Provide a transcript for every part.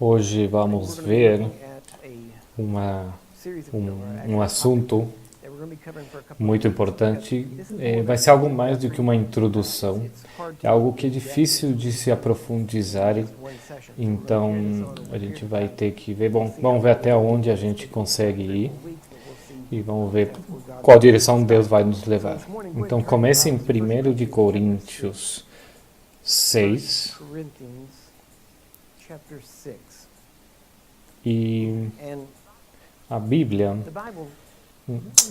Hoje vamos ver uma, um assunto muito importante. Vai ser algo mais do que uma introdução. É algo que é difícil de se aprofundizar. Então, a gente vai ter que ver. Bom, vamos ver até onde a gente consegue ir. E vamos ver qual direção Deus vai nos levar. Então, comece em 1 de Coríntios 6. E a Bíblia,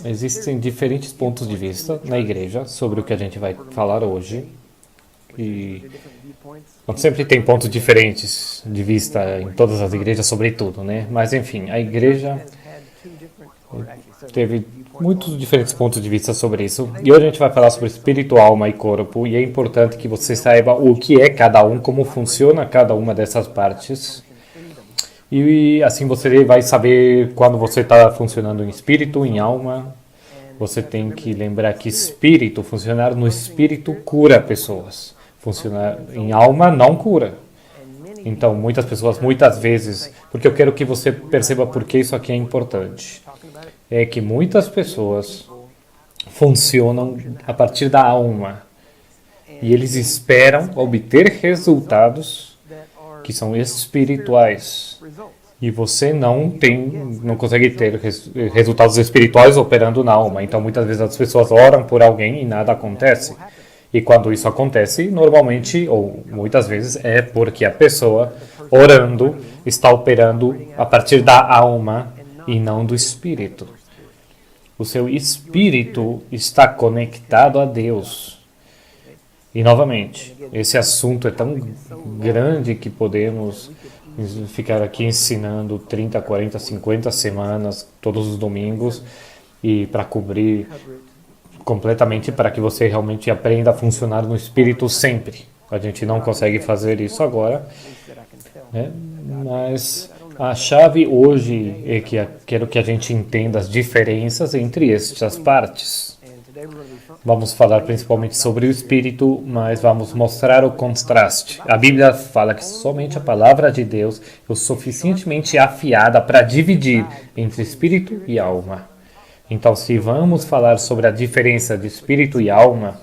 existem diferentes pontos de vista na igreja sobre o que a gente vai falar hoje. E sempre tem pontos diferentes de vista em todas as igrejas sobre tudo, né? Mas enfim, a igreja teve muitos diferentes pontos de vista sobre isso. E hoje a gente vai falar sobre espírito, alma e corpo. E é importante que você saiba o que é cada um, como funciona cada uma dessas partes. E assim você vai saber quando você está funcionando em espírito, em alma. Você tem que lembrar que espírito, funcionar no espírito cura pessoas. Funcionar em alma não cura. Então, muitas pessoas, muitas vezes, porque eu quero que você perceba por que isso aqui é importante. É que muitas pessoas funcionam a partir da alma. E eles esperam obter resultados que são espirituais. E você não consegue ter resultados espirituais operando na alma. Então, muitas vezes as pessoas oram por alguém e nada acontece. E quando isso acontece, normalmente, ou muitas vezes, é porque a pessoa orando está operando a partir da alma e não do espírito. O seu espírito está conectado a Deus. E, novamente, esse assunto é tão grande que podemos ficar aqui ensinando 30, 40, 50 semanas, todos os domingos, e para cobrir completamente para que você realmente aprenda a funcionar no espírito sempre. A gente não consegue fazer isso agora, né? Mas a chave hoje é que quero que a gente entenda as diferenças entre estas partes. Vamos falar principalmente sobre o espírito, mas vamos mostrar o contraste. A Bíblia fala que somente a palavra de Deus é o suficientemente afiada para dividir entre espírito e alma. Então, se vamos falar sobre a diferença de espírito e alma,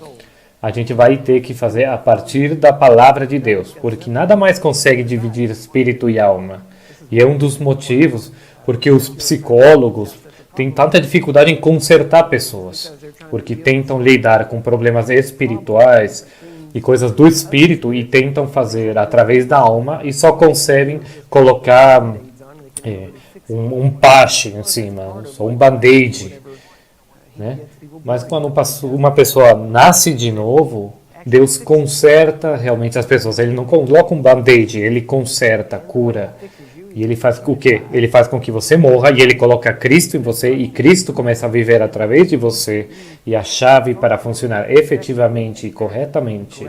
a gente vai ter que fazer a partir da palavra de Deus, porque nada mais consegue dividir espírito e alma. E é um dos motivos porque os psicólogos têm tanta dificuldade em consertar pessoas, porque tentam lidar com problemas espirituais e coisas do espírito e tentam fazer através da alma e só conseguem colocar um patch em cima, um band-aid, né? Mas quando uma pessoa nasce de novo, Deus conserta realmente as pessoas. Ele não coloca um band-aid, ele conserta, cura. E ele faz o quê? Ele faz com que você morra e ele coloca Cristo em você e Cristo começa a viver através de você. E a chave para funcionar efetivamente e corretamente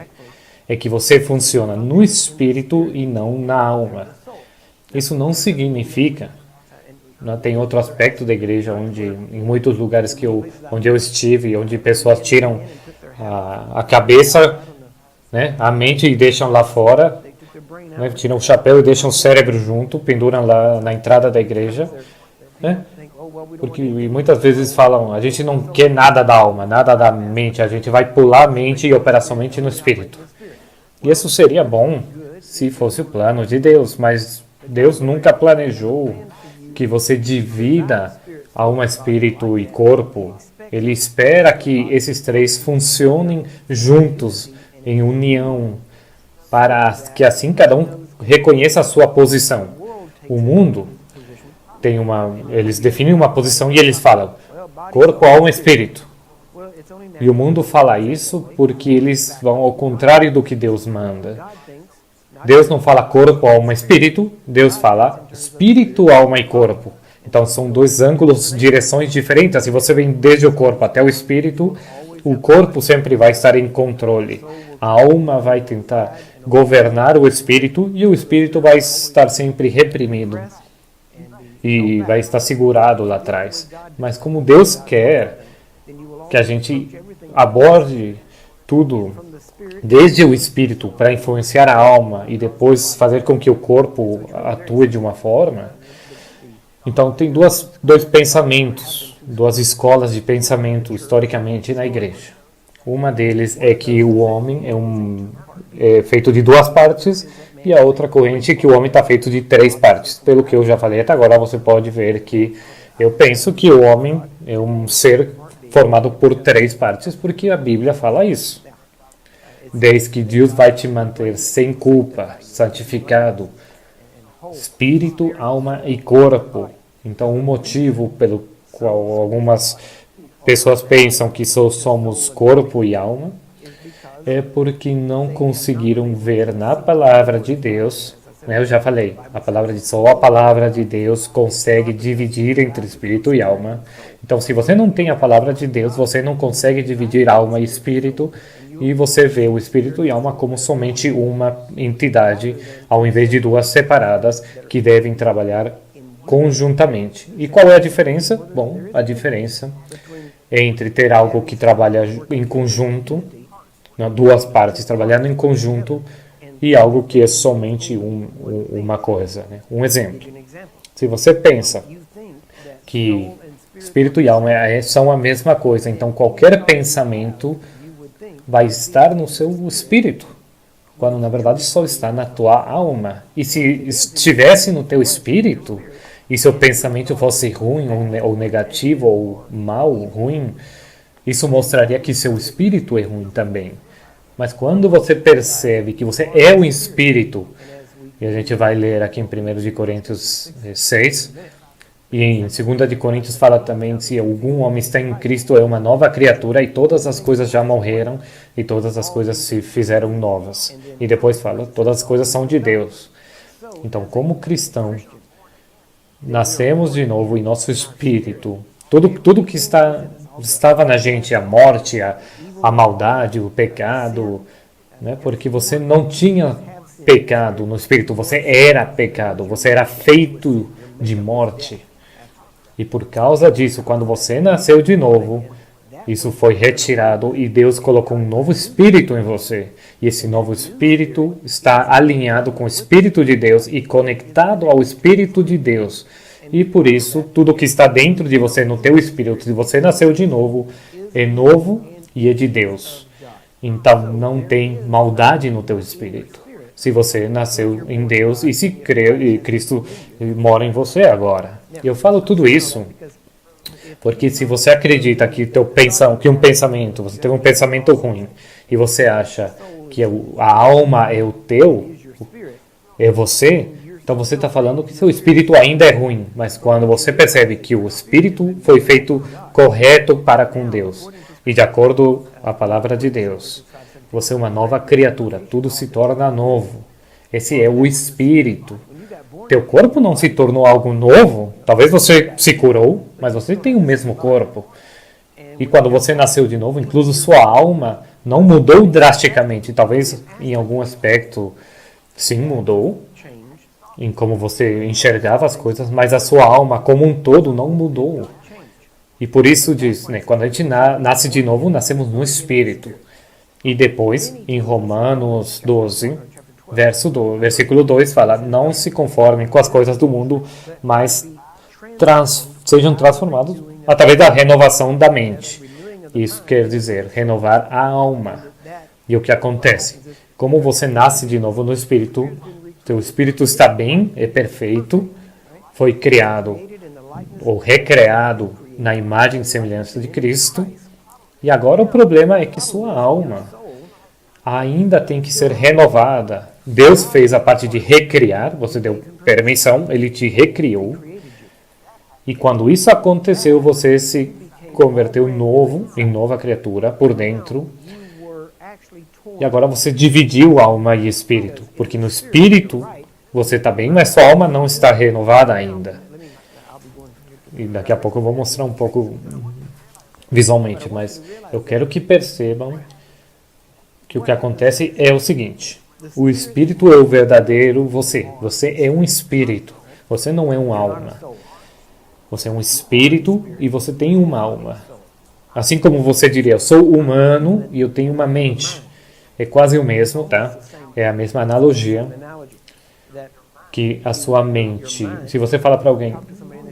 é que você funciona no espírito e não na alma. Isso não significa... Tem outro aspecto da igreja onde, em muitos lugares onde eu estive, onde pessoas tiram a cabeça, né, a mente e deixam lá fora, né, tiram o chapéu e deixam o cérebro junto, penduram lá na entrada da igreja, né, porque muitas vezes falam, a gente não quer nada da alma, nada da mente, a gente vai pular a mente e operar somente no espírito. E isso seria bom se fosse o plano de Deus, mas Deus nunca planejou que você divida alma, espírito e corpo. Ele espera que esses três funcionem juntos, em união, para que assim cada um reconheça a sua posição. O mundo eles definem uma posição e eles falam corpo, alma, espírito. E o mundo fala isso porque eles vão ao contrário do que Deus manda. Deus não fala corpo, alma, espírito. Deus fala espírito, alma e corpo. Então, são dois ângulos, direções diferentes. Se você vem desde o corpo até o espírito, o corpo sempre vai estar em controle. A alma vai tentar governar o espírito e o espírito vai estar sempre reprimido. E vai estar segurado lá atrás. Mas como Deus quer que a gente aborde tudo desde o espírito para influenciar a alma e depois fazer com que o corpo atue de uma forma. Então tem dois pensamentos, duas escolas de pensamento historicamente na igreja. Uma deles é que o homem é feito de duas partes e a outra corrente é que o homem está feito de três partes. Pelo que eu já falei até agora, você pode ver que eu penso que o homem é um ser formado por três partes, porque a Bíblia fala isso. Desde que Deus vai te manter sem culpa, santificado, espírito, alma e corpo. Então, um motivo pelo qual algumas pessoas pensam que só somos corpo e alma é porque não conseguiram ver na palavra de Deus. Eu já falei, só a palavra de Deus consegue dividir entre espírito e alma. Então, se você não tem a palavra de Deus, você não consegue dividir alma e espírito, e você vê o espírito e alma como somente uma entidade, ao invés de duas separadas que devem trabalhar conjuntamente. E qual é a diferença? Bom, a diferença é entre ter algo que trabalha em conjunto, duas partes trabalhando em conjunto, e algo que é somente uma coisa. Né? Um exemplo. Se você pensa que espírito e alma são a mesma coisa, então qualquer pensamento vai estar no seu espírito, quando na verdade só está na tua alma. E se estivesse no teu espírito, e seu pensamento fosse ruim, ou negativo, ou mal, ruim, isso mostraria que seu espírito é ruim também. Mas quando você percebe que você é o espírito, e a gente vai ler aqui em 1 de Coríntios 6, e em 2 de Coríntios fala também, se algum homem está em Cristo, é uma nova criatura, e todas as coisas já morreram, e todas as coisas se fizeram novas. E depois fala, todas as coisas são de Deus. Então, como cristão, nascemos de novo em nosso espírito. Tudo que estava na gente, a morte, a maldade, o pecado, né? Porque você não tinha pecado no espírito, você era pecado, você era feito de morte. E por causa disso, quando você nasceu de novo, isso foi retirado e Deus colocou um novo espírito em você. E esse novo espírito está alinhado com o Espírito de Deus e conectado ao Espírito de Deus. E por isso, tudo que está dentro de você, no teu espírito, se você nasceu de novo, é novo e é de Deus. Então, não tem maldade no teu espírito. Se você nasceu em Deus e se crê, e Cristo mora em você agora. Eu falo tudo isso porque se você acredita que um pensamento, você teve um pensamento ruim e você acha que a alma é é você, então você está falando que seu espírito ainda é ruim. Mas quando você percebe que o espírito foi feito correto para com Deus e de acordo com a palavra de Deus, você é uma nova criatura, tudo se torna novo. Esse é o espírito. Teu corpo não se tornou algo novo. Talvez você se curou, mas você tem o mesmo corpo. E quando você nasceu de novo, incluso sua alma não mudou drasticamente. Talvez em algum aspecto, sim, mudou, em como você enxergava as coisas, mas a sua alma como um todo não mudou. E por isso diz, né, quando a gente nasce de novo, nascemos no espírito. E depois, em Romanos 12, versículo 2 fala, não se conformem com as coisas do mundo, mas sejam transformados através da renovação da mente. Isso quer dizer renovar a alma. E o que acontece? Como você nasce de novo no Espírito, teu Espírito está bem, é perfeito, foi criado ou recriado na imagem e semelhança de Cristo. E agora o problema é que sua alma ainda tem que ser renovada. Deus fez a parte de recriar, você deu permissão, Ele te recriou. E quando isso aconteceu, você se converteu em nova criatura por dentro. E agora você dividiu alma e espírito, porque no espírito você está bem, mas sua alma não está renovada ainda. E daqui a pouco eu vou mostrar um pouco visualmente, mas eu quero que percebam que o que acontece é o seguinte: o espírito é o verdadeiro você. Você é um espírito, você não é uma alma. Você é um espírito e você tem uma alma. Assim como você diria, eu sou humano e eu tenho uma mente. É quase o mesmo, tá? É a mesma analogia que a sua mente. Se você fala para alguém,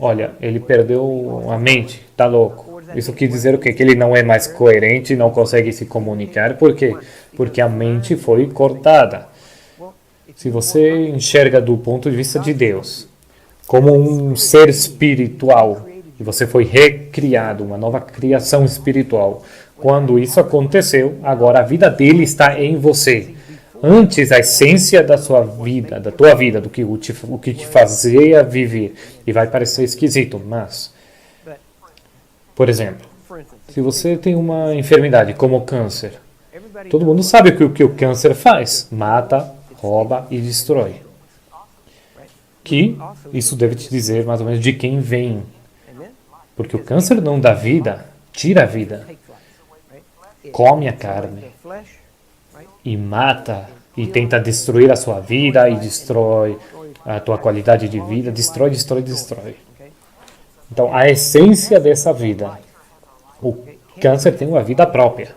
olha, ele perdeu a mente, tá louco. Isso quer dizer o quê? Que ele não é mais coerente, não consegue se comunicar. Por quê? Porque a mente foi cortada. Se você enxerga do ponto de vista de Deus, como um ser espiritual, e você foi recriado, uma nova criação espiritual. Quando isso aconteceu, agora a vida dele está em você. Antes, a essência da sua vida, da tua vida, o que te fazia viver. E vai parecer esquisito, mas... Por exemplo, se você tem uma enfermidade como câncer, todo mundo sabe o que o câncer faz. Mata, rouba e destrói. Que isso deve te dizer mais ou menos de quem vem. Porque o câncer não dá vida, tira a vida. Come a carne. E mata. E tenta destruir a sua vida e destrói a tua qualidade de vida. Destrói, destrói, destrói. Então, a essência dessa vida. O câncer tem uma vida própria.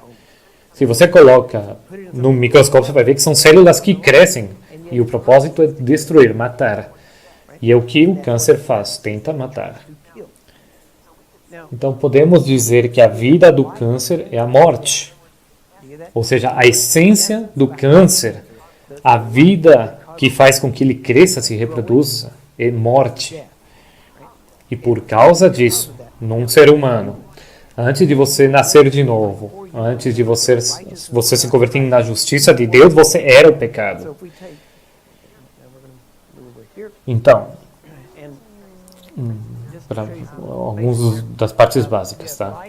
Se você coloca no microscópio, você vai ver que são células que crescem. E o propósito é destruir, matar. E é o que o câncer faz, tenta matar. Então podemos dizer que a vida do câncer é a morte. Ou seja, a essência do câncer, a vida que faz com que ele cresça, se reproduza, é morte. E por causa disso, num ser humano, antes de você nascer de novo, antes de você se converter na justiça de Deus, você era o pecado. Então, para algumas das partes básicas, tá?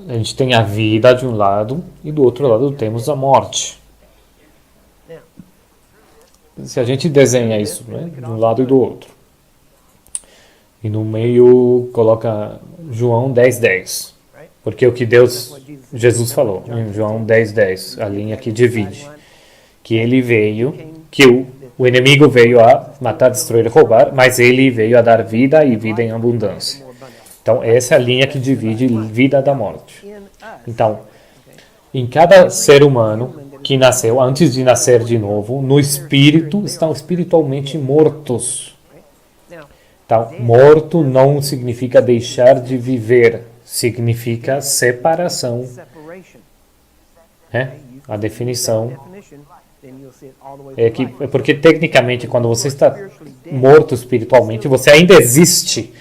A gente tem a vida de um lado e do outro lado temos a morte. Se a gente desenha isso, né, de um lado e do outro, e no meio coloca João 10:10, porque é o que Jesus falou em João 10:10, a linha que divide, que ele veio, que o inimigo veio a matar, destruir e roubar, mas ele veio a dar vida e vida em abundância. Então, essa é a linha que divide vida da morte. Então, em cada ser humano que nasceu, antes de nascer de novo, no espírito, estão espiritualmente mortos. Então, morto não significa deixar de viver, significa separação. A definição é porque tecnicamente quando você está morto espiritualmente, você ainda existe,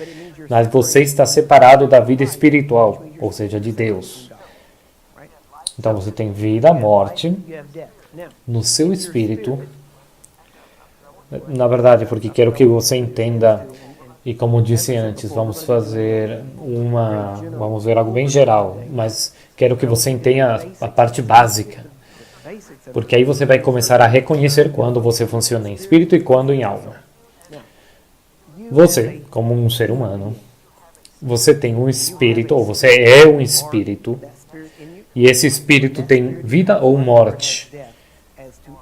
mas você está separado da vida espiritual, ou seja, de Deus. Então você tem vida, morte, no seu espírito. Na verdade, porque quero que você entenda, e como disse antes, vamos ver algo bem geral, mas quero que você entenda a parte básica. Porque aí você vai começar a reconhecer quando você funciona em espírito e quando em alma. Você, como um ser humano, você tem um espírito, ou você é um espírito, e esse espírito tem vida ou morte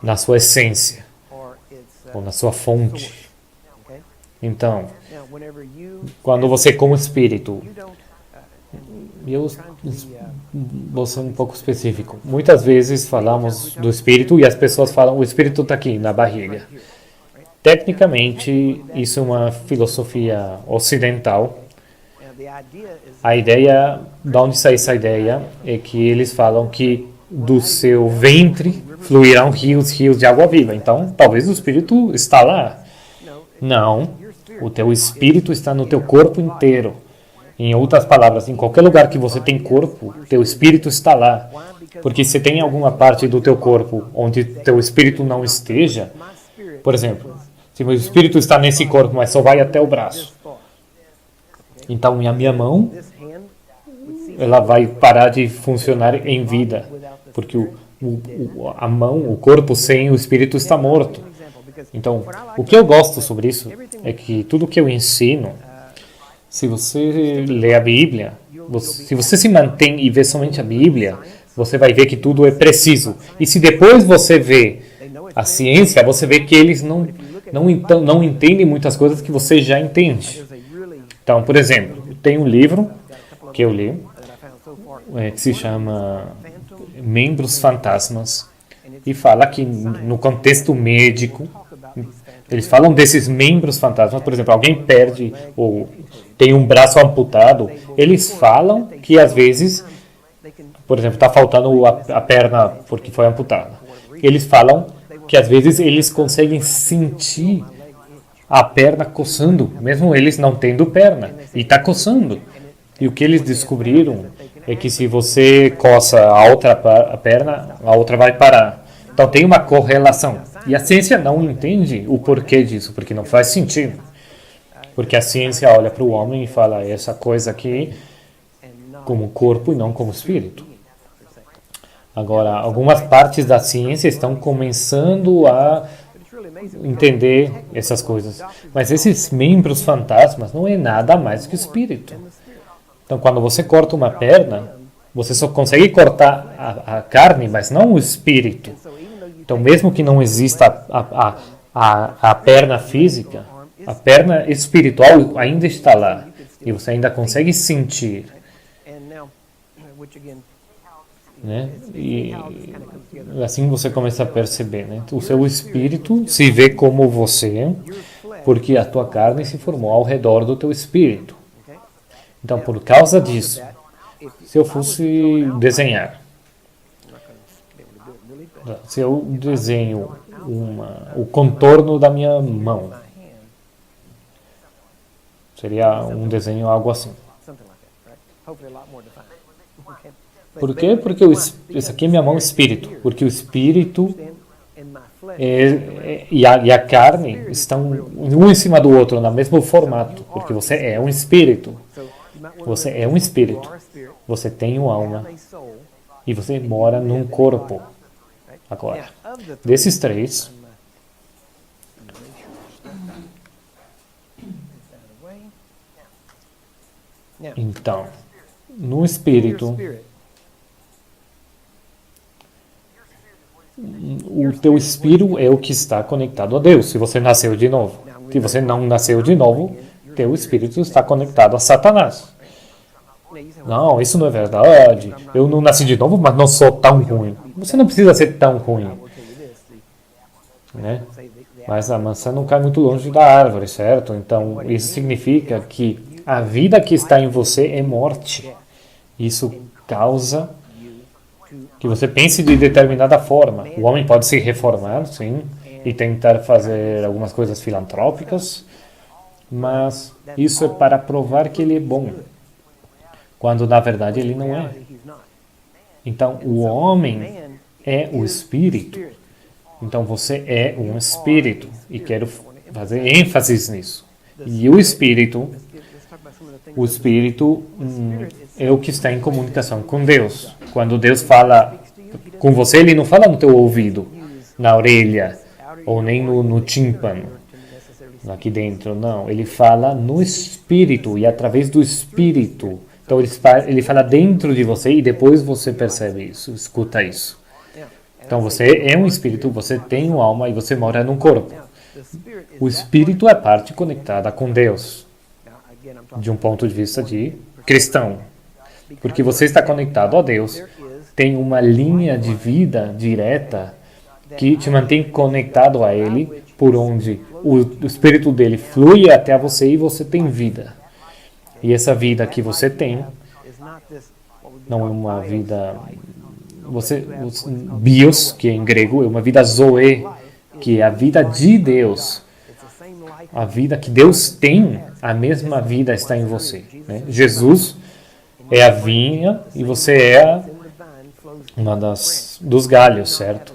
na sua essência, ou na sua fonte. Então, quando você como espírito, eu vou ser um pouco específico. Muitas vezes falamos do espírito e as pessoas falam o espírito está aqui, na barriga. Tecnicamente, isso é uma filosofia ocidental. A ideia, de onde sai essa ideia, é que eles falam que do seu ventre fluirão rios de água viva. Então, talvez o espírito está lá. Não, o teu espírito está no teu corpo inteiro. Em outras palavras, em qualquer lugar que você tem corpo, teu espírito está lá. Porque se tem alguma parte do teu corpo onde teu espírito não esteja, por exemplo, se meu espírito está nesse corpo, mas só vai até o braço, então a minha mão, ela vai parar de funcionar em vida, porque a mão, o corpo sem o espírito está morto. Então, o que eu gosto sobre isso é que tudo que eu ensino, se você lê a Bíblia, se você se mantém e vê somente a Bíblia, você vai ver que tudo é preciso. E se depois você vê a ciência, você vê que eles não entendem muitas coisas que você já entende. Então, por exemplo, tem um livro que eu li, que se chama Membros Fantasmas, e fala que no contexto médico, eles falam desses membros fantasmas. Por exemplo, alguém perde ou tem um braço amputado, eles falam que às vezes, por exemplo, está faltando a perna porque foi amputada. Eles falam que às vezes eles conseguem sentir a perna coçando, mesmo eles não tendo perna, e está coçando. E o que eles descobriram é que se você coça a perna, a outra vai parar. Então tem uma correlação. E a ciência não entende o porquê disso, porque não faz sentido. Porque a ciência olha para o homem e fala essa coisa aqui como corpo e não como espírito. Agora, algumas partes da ciência estão começando a entender essas coisas. Mas esses membros fantasmas não é nada mais que o espírito. Então, quando você corta uma perna, você só consegue cortar a carne, mas não o espírito. Então, mesmo que não exista a perna física, a perna espiritual ainda está lá. E você ainda consegue sentir. Né? E assim você começa a perceber. Né? O seu espírito se vê como você, porque a tua carne se formou ao redor do teu espírito. Então, por causa disso, se eu fosse desenhar, se eu desenho o contorno da minha mão, seria um desenho algo assim. Por quê? Porque isso aqui é minha mão espírito. Porque o espírito e a carne estão um em cima do outro, no mesmo formato. Porque você é um espírito. Você é um espírito. Você tem uma alma. E você mora num corpo. Agora, desses três, então, no espírito, o teu espírito é o que está conectado a Deus, se você nasceu de novo. Se você não nasceu de novo, teu espírito está conectado a Satanás. Não, isso não é verdade. Eu não nasci de novo, mas não sou tão ruim. Você não precisa ser tão ruim. Né? Mas a maçã não cai muito longe da árvore, certo? Então, isso significa que a vida que está em você é morte. Isso causa que você pense de determinada forma. O homem pode se reformar, sim, e tentar fazer algumas coisas filantrópicas, mas isso é para provar que ele é bom, quando na verdade ele não é. Então, o homem é o espírito. Então, você é um espírito, e quero fazer ênfase nisso. E o espírito é o que está em comunicação com Deus. Quando Deus fala com você, Ele não fala no teu ouvido, na orelha, ou nem no tímpano, aqui dentro, não. Ele fala no espírito, e através do espírito. Então, ele fala dentro de você, e depois você percebe isso, escuta isso. Então, você é um espírito, você tem uma alma, e você mora num corpo. O espírito é a parte conectada com Deus, de um ponto de vista de cristão. Porque você está conectado a Deus, tem uma linha de vida direta que te mantém conectado a Ele, por onde o espírito dele flui até você e você tem vida. E essa vida que você tem não é uma vida... bios, que em grego é uma vida zoe, que é a vida de Deus. A vida que Deus tem, a mesma vida está em você. Né? Jesus é a vinha e você é uma dos galhos, certo?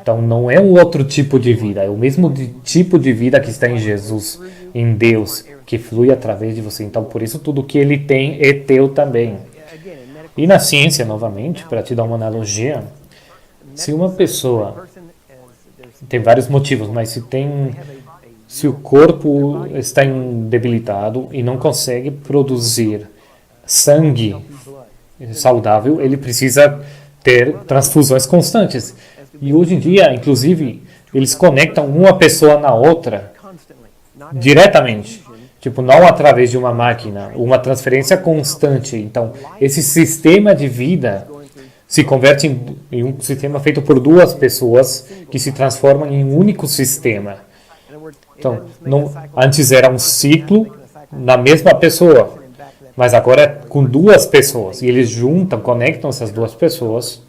Então não é um outro tipo de vida, é o mesmo tipo de vida que está em Jesus, em Deus, que flui através de você. Então por isso tudo que ele tem é teu também. E na ciência, novamente, para te dar uma analogia, se uma pessoa, tem vários motivos, mas se o corpo está debilitado e não consegue produzir sangue saudável, ele precisa ter transfusões constantes. E hoje em dia, inclusive, eles conectam uma pessoa na outra diretamente. Tipo, não através de uma máquina, uma transferência constante. Então, esse sistema de vida se converte em um sistema feito por duas pessoas que se transformam em um único sistema. Então, antes era um ciclo na mesma pessoa, mas agora é com duas pessoas. E eles juntam, conectam essas duas pessoas,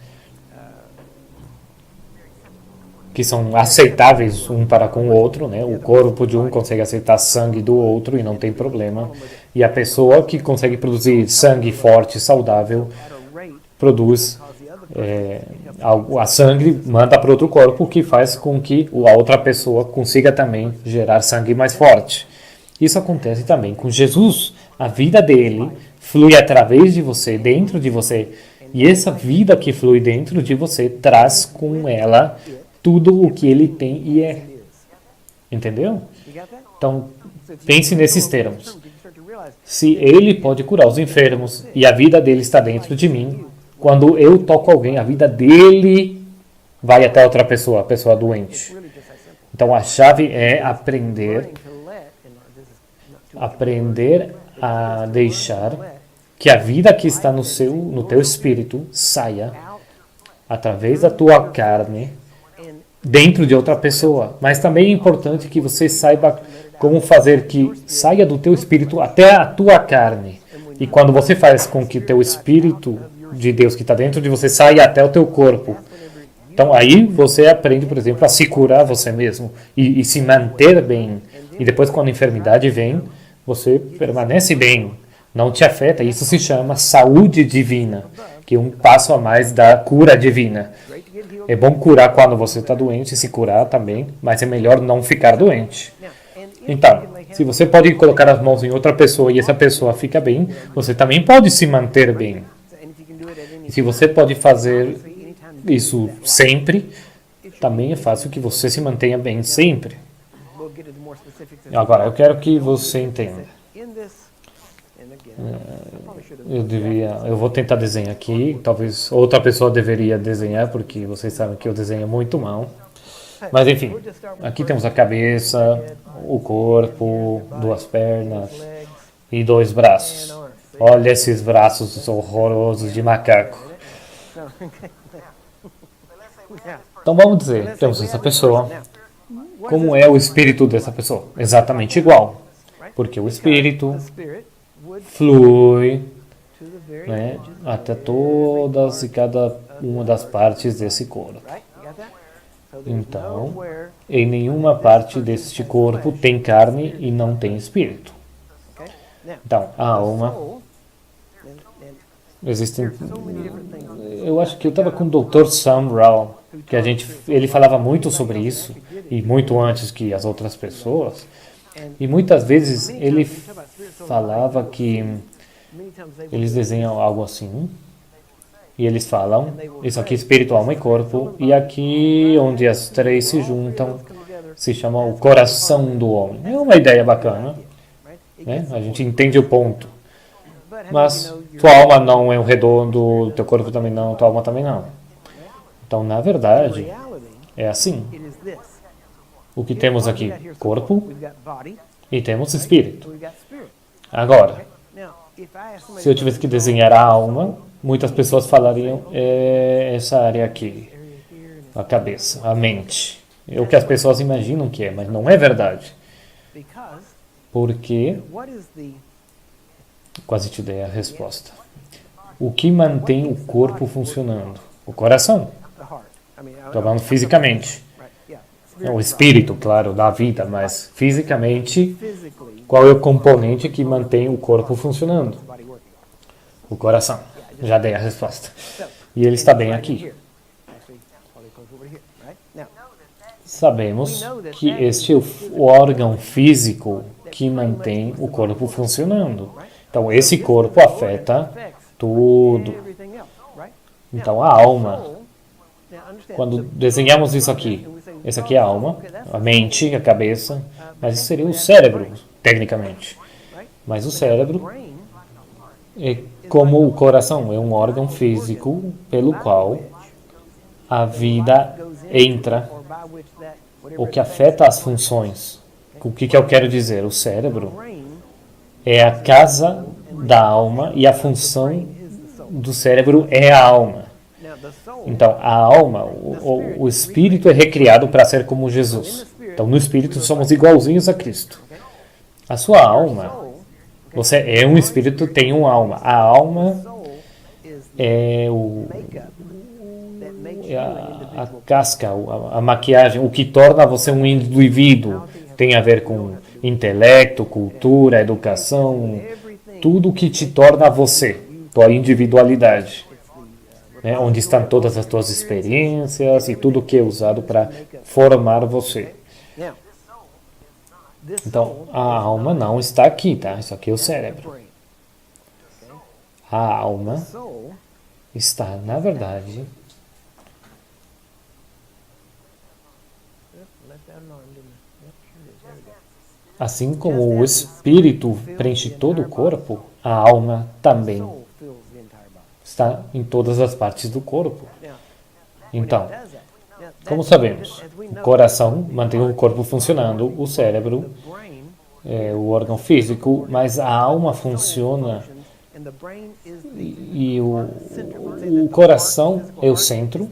que são aceitáveis um para com o outro, né? O corpo de um consegue aceitar sangue do outro e não tem problema. E a pessoa que consegue produzir sangue forte, saudável, produz a sangue, manda para outro corpo, que faz com que a outra pessoa consiga também gerar sangue mais forte. Isso acontece também com Jesus. A vida dele flui através de você, dentro de você. E essa vida que flui dentro de você traz com ela tudo o que ele tem e é. Entendeu? Então, pense nesses termos. Se ele pode curar os enfermos e a vida dele está dentro de mim, quando eu toco alguém, a vida dele vai até outra pessoa, a pessoa doente. Então, a chave é aprender a deixar que a vida que está no teu espírito saia através da tua carne dentro de outra pessoa. Mas também é importante que você saiba como fazer que saia do teu espírito até a tua carne. E quando você faz com que o teu espírito de Deus que está dentro de você saia até o teu corpo, então aí você aprende, por exemplo, a se curar você mesmo e se manter bem. E depois, quando a enfermidade vem, você permanece bem, não te afeta. Isso se chama saúde divina, que é um passo a mais da cura divina. É bom curar quando você está doente, se curar também, mas é melhor não ficar doente. Então, se você pode colocar as mãos em outra pessoa e essa pessoa fica bem, você também pode se manter bem. E se você pode fazer isso sempre, também é fácil que você se mantenha bem sempre. Agora, eu quero que você entenda. Eu vou tentar desenhar aqui. Talvez outra pessoa deveria desenhar, porque vocês sabem que eu desenho muito mal. Mas enfim, aqui temos a cabeça, o corpo, duas pernas e dois braços. Olha esses braços horrorosos de macaco. Então vamos dizer, temos essa pessoa. Como é o espírito dessa pessoa? Exatamente igual. Porque o espírito flui, né, até todas e cada uma das partes desse corpo. Então, em nenhuma parte deste corpo tem carne e não tem espírito. Então, a alma... Existem... Eu acho que eu estava com o Dr. Sam Rao, que ele falava muito sobre isso, e muito antes que as outras pessoas. E muitas vezes ele falava que eles desenham algo assim, e eles falam, isso aqui é espírito, alma e corpo, e aqui onde as três se juntam, se chama o coração do homem. É uma ideia bacana, né? A gente entende o ponto. Mas tua alma não é um redondo, teu corpo também não, tua alma também não. Então, na verdade, é assim. O que temos aqui? Corpo e temos espírito. Agora, se eu tivesse que desenhar a alma, muitas pessoas falariam essa área aqui, a cabeça, a mente. É o que as pessoas imaginam que é, mas não é verdade. Porque, quase te dei a resposta. O que mantém o corpo funcionando? O coração. Estou falando fisicamente. O espírito, claro, da vida, mas fisicamente, qual é o componente que mantém o corpo funcionando? O coração. Já dei a resposta. E ele está bem aqui. Sabemos que este é o órgão físico que mantém o corpo funcionando. Então, esse corpo afeta tudo. Então, a alma, quando desenhamos isso aqui, esse aqui é a alma, a mente, a cabeça, mas isso seria o cérebro, tecnicamente. Mas o cérebro é como o coração, é um órgão físico pelo qual a vida entra, o que afeta as funções. O que eu quero dizer? O cérebro é a casa da alma e a função do cérebro é a alma. Então, a alma, o espírito é recriado para ser como Jesus. Então, no espírito somos igualzinhos a Cristo. A sua alma, você é um espírito, tem uma alma. A alma é a casca, a maquiagem, o que torna você um indivíduo. Tem a ver com intelecto, cultura, educação, tudo que te torna você, tua individualidade. Né? Onde estão todas as tuas experiências e tudo que é usado para formar você. Então, a alma não está aqui, tá? Isso aqui é o cérebro. A alma está, na verdade, assim como o espírito preenche todo o corpo, a alma também está em todas as partes do corpo. Então, como sabemos, o coração mantém o corpo funcionando, o cérebro é o órgão físico, mas a alma funciona e o coração é o centro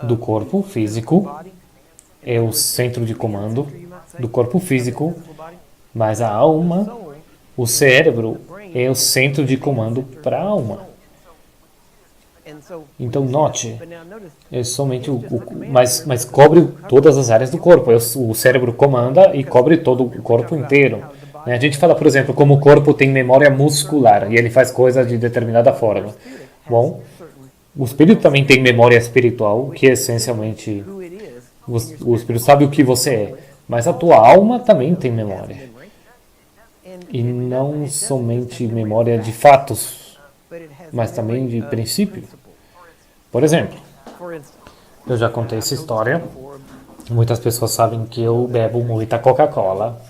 do corpo físico, é o centro de comando do corpo físico, mas a alma, o cérebro, é o centro de comando para a alma. Então, note, é somente mas cobre todas as áreas do corpo. O cérebro comanda e cobre todo o corpo inteiro. A gente fala, por exemplo, como o corpo tem memória muscular e ele faz coisas de determinada forma. Bom, o espírito também tem memória espiritual, que é essencialmente o espírito sabe o que você é. Mas a tua alma também tem memória. E não somente memória de fatos, mas também de princípio. Por exemplo, eu já contei essa história. Muitas pessoas sabem que eu bebo muita Coca-Cola.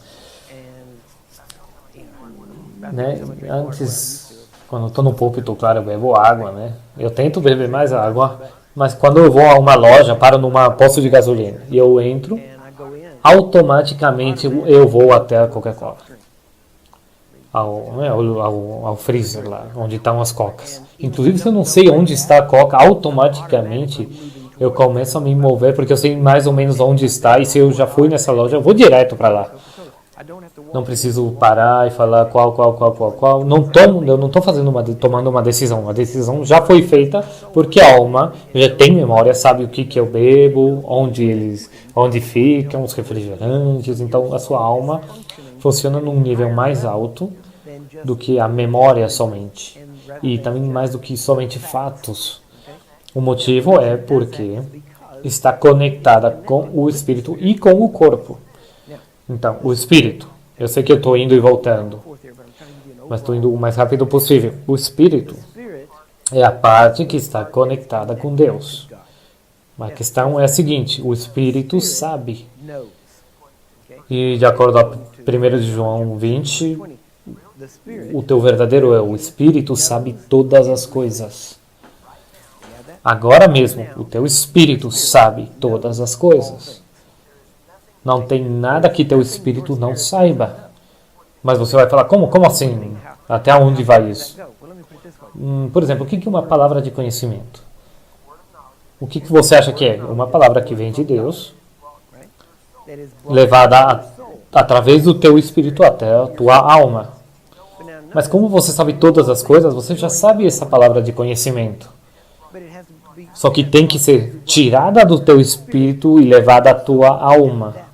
Né? Antes, quando eu estou no púlpito, claro, eu bebo água. Né? Eu tento beber mais água, mas quando eu vou a uma loja, paro numa posto de gasolina e eu entro, automaticamente eu vou até a Coca-Cola. Ao freezer lá, onde estão as cocas. Inclusive, se eu não sei onde está a coca, automaticamente eu começo a me mover, porque eu sei mais ou menos onde está, e se eu já fui nessa loja, eu vou direto para lá. Não preciso parar e falar qual. Eu não estou tomando uma decisão. A decisão já foi feita, porque a alma já tem memória, sabe o que eu bebo, onde ficam os refrigerantes. Então, a sua alma funciona num nível mais alto do que a memória somente. E também mais do que somente fatos. O motivo é porque está conectada com o espírito e com o corpo. Então, o espírito, eu sei que eu estou indo e voltando, mas estou indo o mais rápido possível. O espírito é a parte que está conectada com Deus. Mas a questão é a seguinte, o espírito sabe. E de acordo a 1 João 20, o teu verdadeiro eu, o espírito sabe todas as coisas. Agora mesmo, o teu espírito sabe todas as coisas. Não tem nada que teu espírito não saiba. Mas você vai falar, como assim? Até onde vai isso? Por exemplo, o que é uma palavra de conhecimento? O que você acha que é? Uma palavra que vem de Deus, levada através do teu espírito até a tua alma. Mas como você sabe todas as coisas, você já sabe essa palavra de conhecimento. Só que tem que ser tirada do teu espírito e levada à tua alma.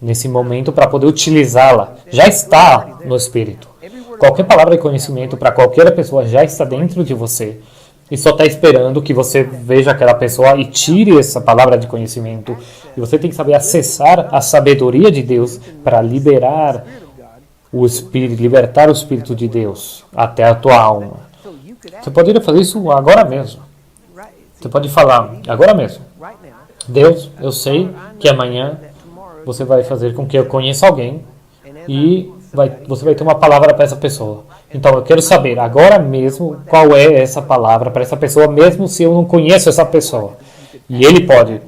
Nesse momento, para poder utilizá-la. Já está no espírito. Qualquer palavra de conhecimento para qualquer pessoa já está dentro de você. E só está esperando que você veja aquela pessoa e tire essa palavra de conhecimento. E você tem que saber acessar a sabedoria de Deus para liberar o espírito, libertar o espírito de Deus até a tua alma. Você poderia fazer isso agora mesmo. Você pode falar agora mesmo. Deus, eu sei que amanhã você vai fazer com que eu conheça alguém e você vai ter uma palavra para essa pessoa. Então, eu quero saber agora mesmo qual é essa palavra para essa pessoa, mesmo se eu não conheço essa pessoa. E ele pode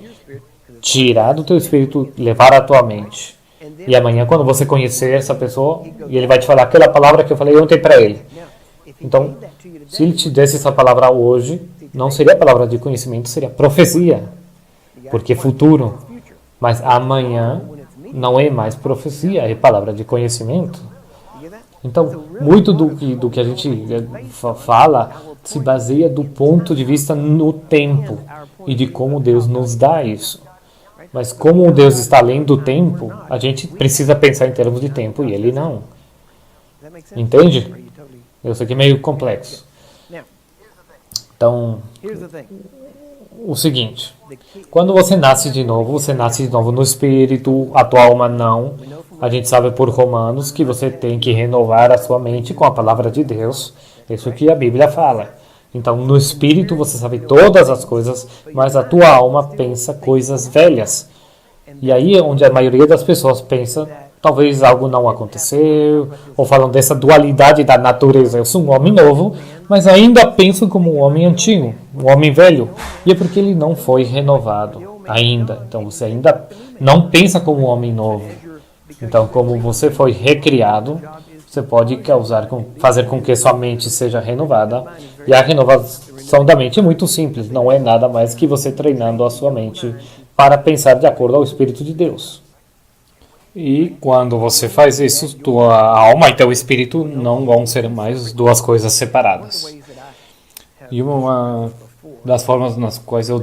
tirar do teu espírito, levar à tua mente. E amanhã, quando você conhecer essa pessoa, e ele vai te falar aquela palavra que eu falei ontem para ele. Então, se ele te desse essa palavra hoje, não seria palavra de conhecimento, seria profecia, porque é futuro. Mas amanhã não é mais profecia, é palavra de conhecimento. Então, muito do que a gente fala se baseia do ponto de vista no tempo e de como Deus nos dá isso. Mas como Deus está além do tempo, a gente precisa pensar em termos de tempo e ele não. Entende? Eu sei que é meio complexo. Então, o seguinte, quando você nasce de novo no espírito, a tua alma não. A gente sabe por Romanos que você tem que renovar a sua mente com a palavra de Deus. Isso que a Bíblia fala. Então, no espírito você sabe todas as coisas, mas a tua alma pensa coisas velhas. E aí é onde a maioria das pessoas pensa, talvez algo não aconteceu, ou falam dessa dualidade da natureza. Eu sou um homem novo, mas ainda penso como um homem antigo, um homem velho. E é porque ele não foi renovado ainda. Então você ainda não pensa como um homem novo. Então, como você foi recriado, você pode fazer com que sua mente seja renovada. E a renovação da mente é muito simples. Não é nada mais que você treinando a sua mente para pensar de acordo ao Espírito de Deus. E quando você faz isso, tua alma e teu espírito não vão ser mais duas coisas separadas. E uma das formas nas quais eu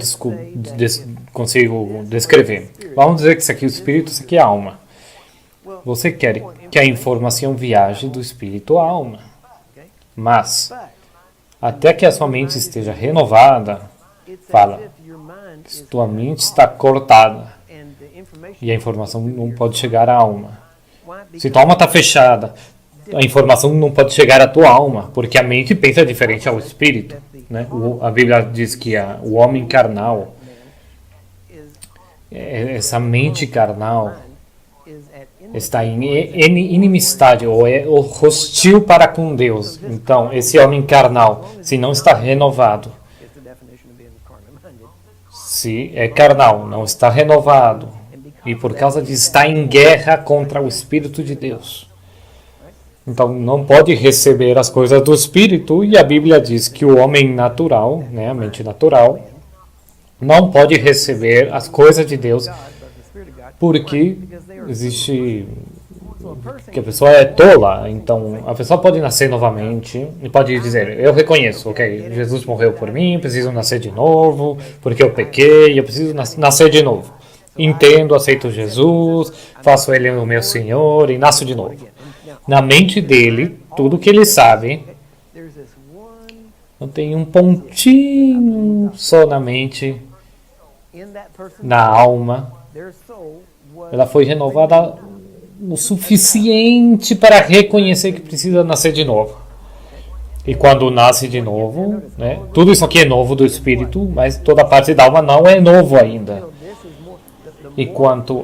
consigo descrever. Vamos dizer que isso aqui é o espírito, isso aqui é a alma. Você quer que a informação viaje do espírito à alma. Mas, até que a sua mente esteja renovada, fala, que tua mente está cortada e a informação não pode chegar à alma. Se tua alma está fechada, a informação não pode chegar à tua alma, porque a mente pensa diferente ao espírito. Né? A Bíblia diz que o homem carnal, essa mente carnal, está em inimistade, ou é hostil para com Deus. Então, esse homem carnal, se não está renovado, se é carnal, não está renovado, e por causa disso está em guerra contra o Espírito de Deus. Então, não pode receber as coisas do Espírito, e a Bíblia diz que o homem natural, né, a mente natural, não pode receber as coisas de Deus, porque existe que a pessoa é tola. Então, a pessoa pode nascer novamente e pode dizer, eu reconheço, ok, Jesus morreu por mim, eu preciso nascer de novo, porque eu pequei, eu preciso nascer de novo. Entendo, aceito Jesus, faço Ele o meu Senhor e nasço de novo. Na mente dele, tudo que ele sabe, não tem um pontinho só na mente, na alma. Ela foi renovada o suficiente para reconhecer que precisa nascer de novo. E quando nasce de novo, né, tudo isso aqui é novo do espírito, mas toda a parte da alma não é novo ainda. E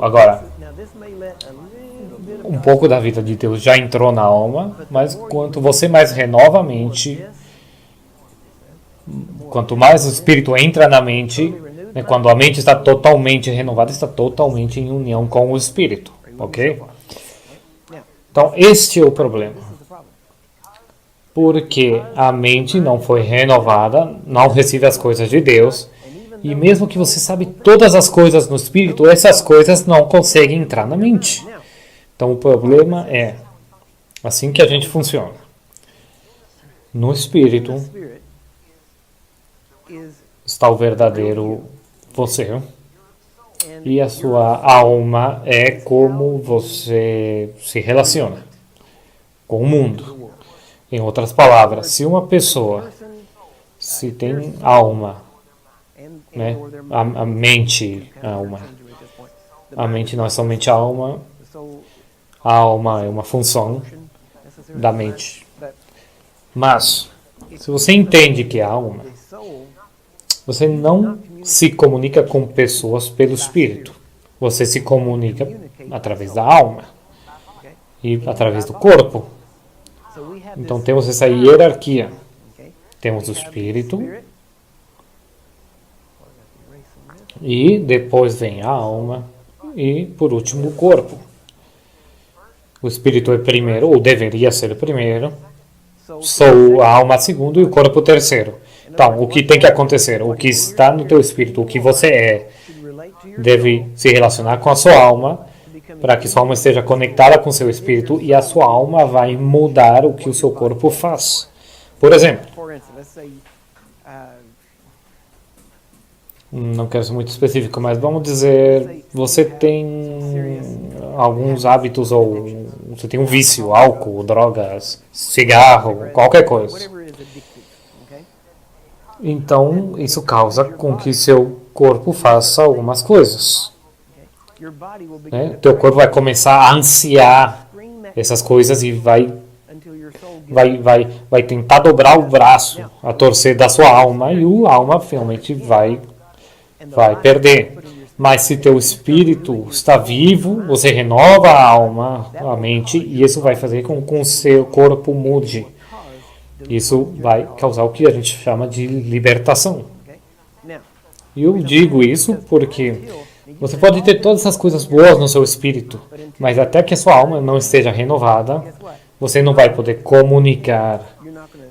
agora, um pouco da vida de Deus já entrou na alma, mas quanto você mais renova a mente, quanto mais o espírito entra na mente, né, quando a mente está totalmente renovada, está totalmente em união com o espírito, ok? Então, este é o problema. Porque a mente não foi renovada, não recebe as coisas de Deus, e mesmo que você sabe todas as coisas no espírito, essas coisas não conseguem entrar na mente. Então, o problema é assim que a gente funciona. No espírito está o verdadeiro você, e a sua alma é como você se relaciona com o mundo. Em outras palavras, se uma pessoa se tem alma, né, a mente, a mente não é somente a alma é uma função da mente. Mas, se você entende que é alma, você não se comunica com pessoas pelo espírito. Você se comunica através da alma e através do corpo. Então temos essa hierarquia. Temos o espírito e depois vem a alma e por último o corpo. O espírito é primeiro, ou deveria ser primeiro. Sou a alma segundo e o corpo terceiro. Então, o que tem que acontecer? O que está no teu espírito, o que você é, deve se relacionar com a sua alma, para que sua alma esteja conectada com seu espírito e a sua alma vai mudar o que o seu corpo faz. Por exemplo, não quero ser muito específico, mas vamos dizer, você tem alguns hábitos ou você tem um vício, álcool, drogas, cigarro, qualquer coisa. Então, isso causa com que seu corpo faça algumas coisas. Né? Teu corpo vai começar a ansiar essas coisas e vai tentar dobrar o braço, a torcer da sua alma, e a alma finalmente vai perder. Mas se teu espírito está vivo, você renova a alma, a mente, e isso vai fazer com que o seu corpo mude. Isso vai causar o que a gente chama de libertação. E eu digo isso porque você pode ter todas essas coisas boas no seu espírito, mas até que a sua alma não esteja renovada, você não vai poder comunicar.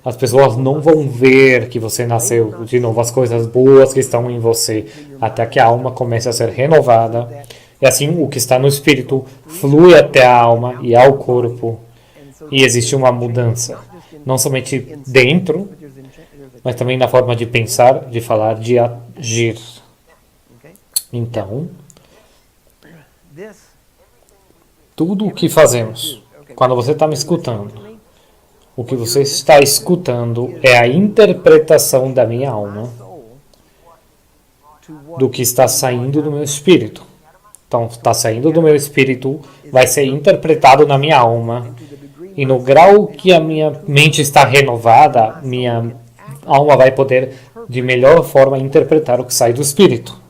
As pessoas não vão ver que você nasceu de novo, as coisas boas que estão em você, até que a alma comece a ser renovada. E assim, o que está no espírito flui até a alma e ao corpo. E existe uma mudança, não somente dentro, mas também na forma de pensar, de falar, de agir. Então, tudo o que fazemos, quando você está me escutando, o que você está escutando é a interpretação da minha alma do que está saindo do meu espírito. Então, está saindo do meu espírito, vai ser interpretado na minha alma. E no grau que a minha mente está renovada, minha alma vai poder, de melhor forma, interpretar o que sai do espírito.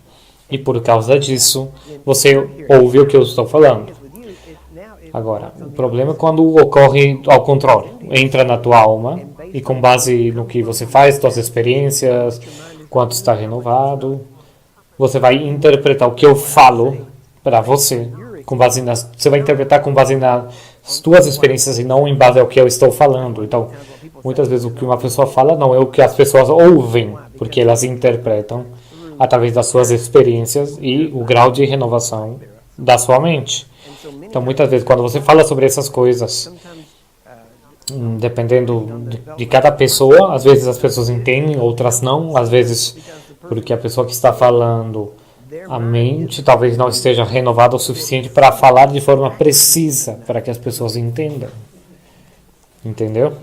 E por causa disso, você ouve o que eu estou falando. Agora, o problema é quando ocorre ao contrário. Entra na tua alma e com base no que você faz, suas experiências, quanto está renovado, você vai interpretar o que eu falo para você. Você vai interpretar com base nas tuas experiências e não em base ao que eu estou falando. Então, muitas vezes o que uma pessoa fala não é o que as pessoas ouvem, porque elas interpretam através das suas experiências e o grau de renovação da sua mente. Então, muitas vezes, quando você fala sobre essas coisas, dependendo de cada pessoa, às vezes as pessoas entendem, outras não. Às vezes, porque a pessoa que está falando, a mente talvez não esteja renovada o suficiente para falar de forma precisa, para que as pessoas entendam. Entendeu?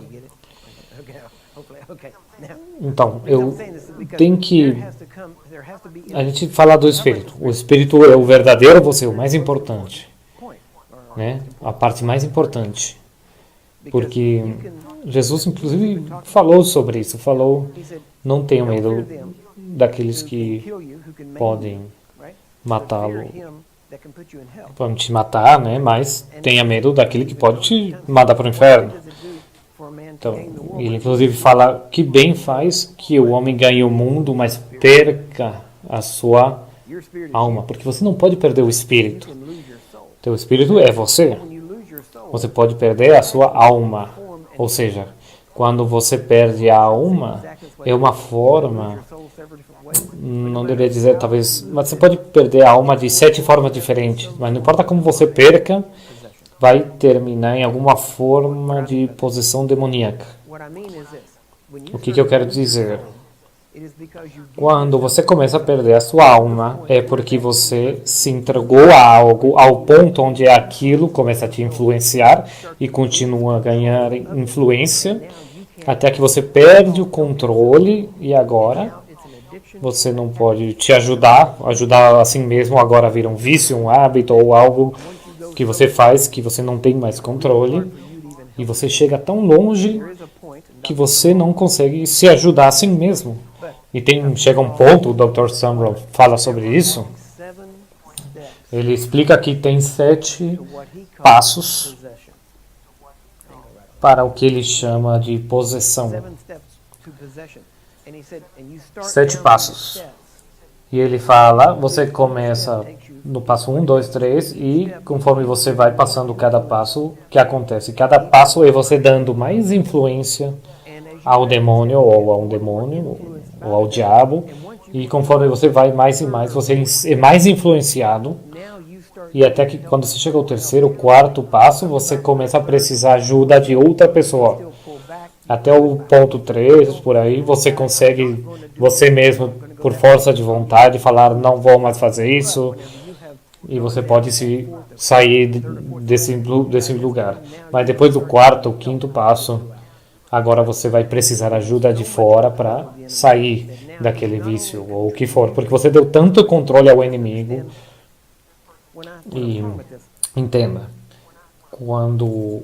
Então, eu tenho que... A gente fala do Espírito. O Espírito é o verdadeiro você, o mais importante. Né? A parte mais importante. Porque Jesus, inclusive, falou sobre isso. Falou, não tenham medo daqueles que podem matá-lo. Podem te matar, né? Mas tenha medo daquele que pode te mandar para o inferno. Então, ele inclusive fala que bem faz que o homem ganhe o mundo, mas perca a sua alma. Porque você não pode perder o espírito. Teu espírito é você. Você pode perder a sua alma. Ou seja, quando você perde a alma, é uma forma, não deveria dizer talvez, mas você pode perder a alma de 7 formas diferentes. Mas não importa como você perca, vai terminar em alguma forma de possessão demoníaca. O que eu quero dizer? Quando você começa a perder a sua alma, é porque você se entregou a algo ao ponto onde aquilo começa a te influenciar e continua a ganhar influência, até que você perde o controle e agora você não pode te ajudar assim mesmo, agora vira um vício, um hábito ou algo que você faz que você não tem mais controle e você chega tão longe que você não consegue se ajudar assim mesmo. E chega um ponto, o Dr. Sumrall fala sobre isso, ele explica que tem 7 passos para o que ele chama de possessão. 7 passos. E ele fala, você começa no passo 1, 2, 3, e conforme você vai passando cada passo, o que acontece? Cada passo é você dando mais influência ao demônio, ou a um demônio, ou ao diabo, e conforme você vai mais e mais, você é mais influenciado, e até que quando você chega ao terceiro, quarto passo, você começa a precisar ajuda de outra pessoa. Até o ponto 3, por aí, você consegue, você mesmo, por força de vontade, falar, não vou mais fazer isso, e você pode sair desse lugar. Mas depois do quarto ou quinto passo, agora você vai precisar ajuda de fora para sair daquele vício, ou o que for. Porque você deu tanto controle ao inimigo. E entenda, quando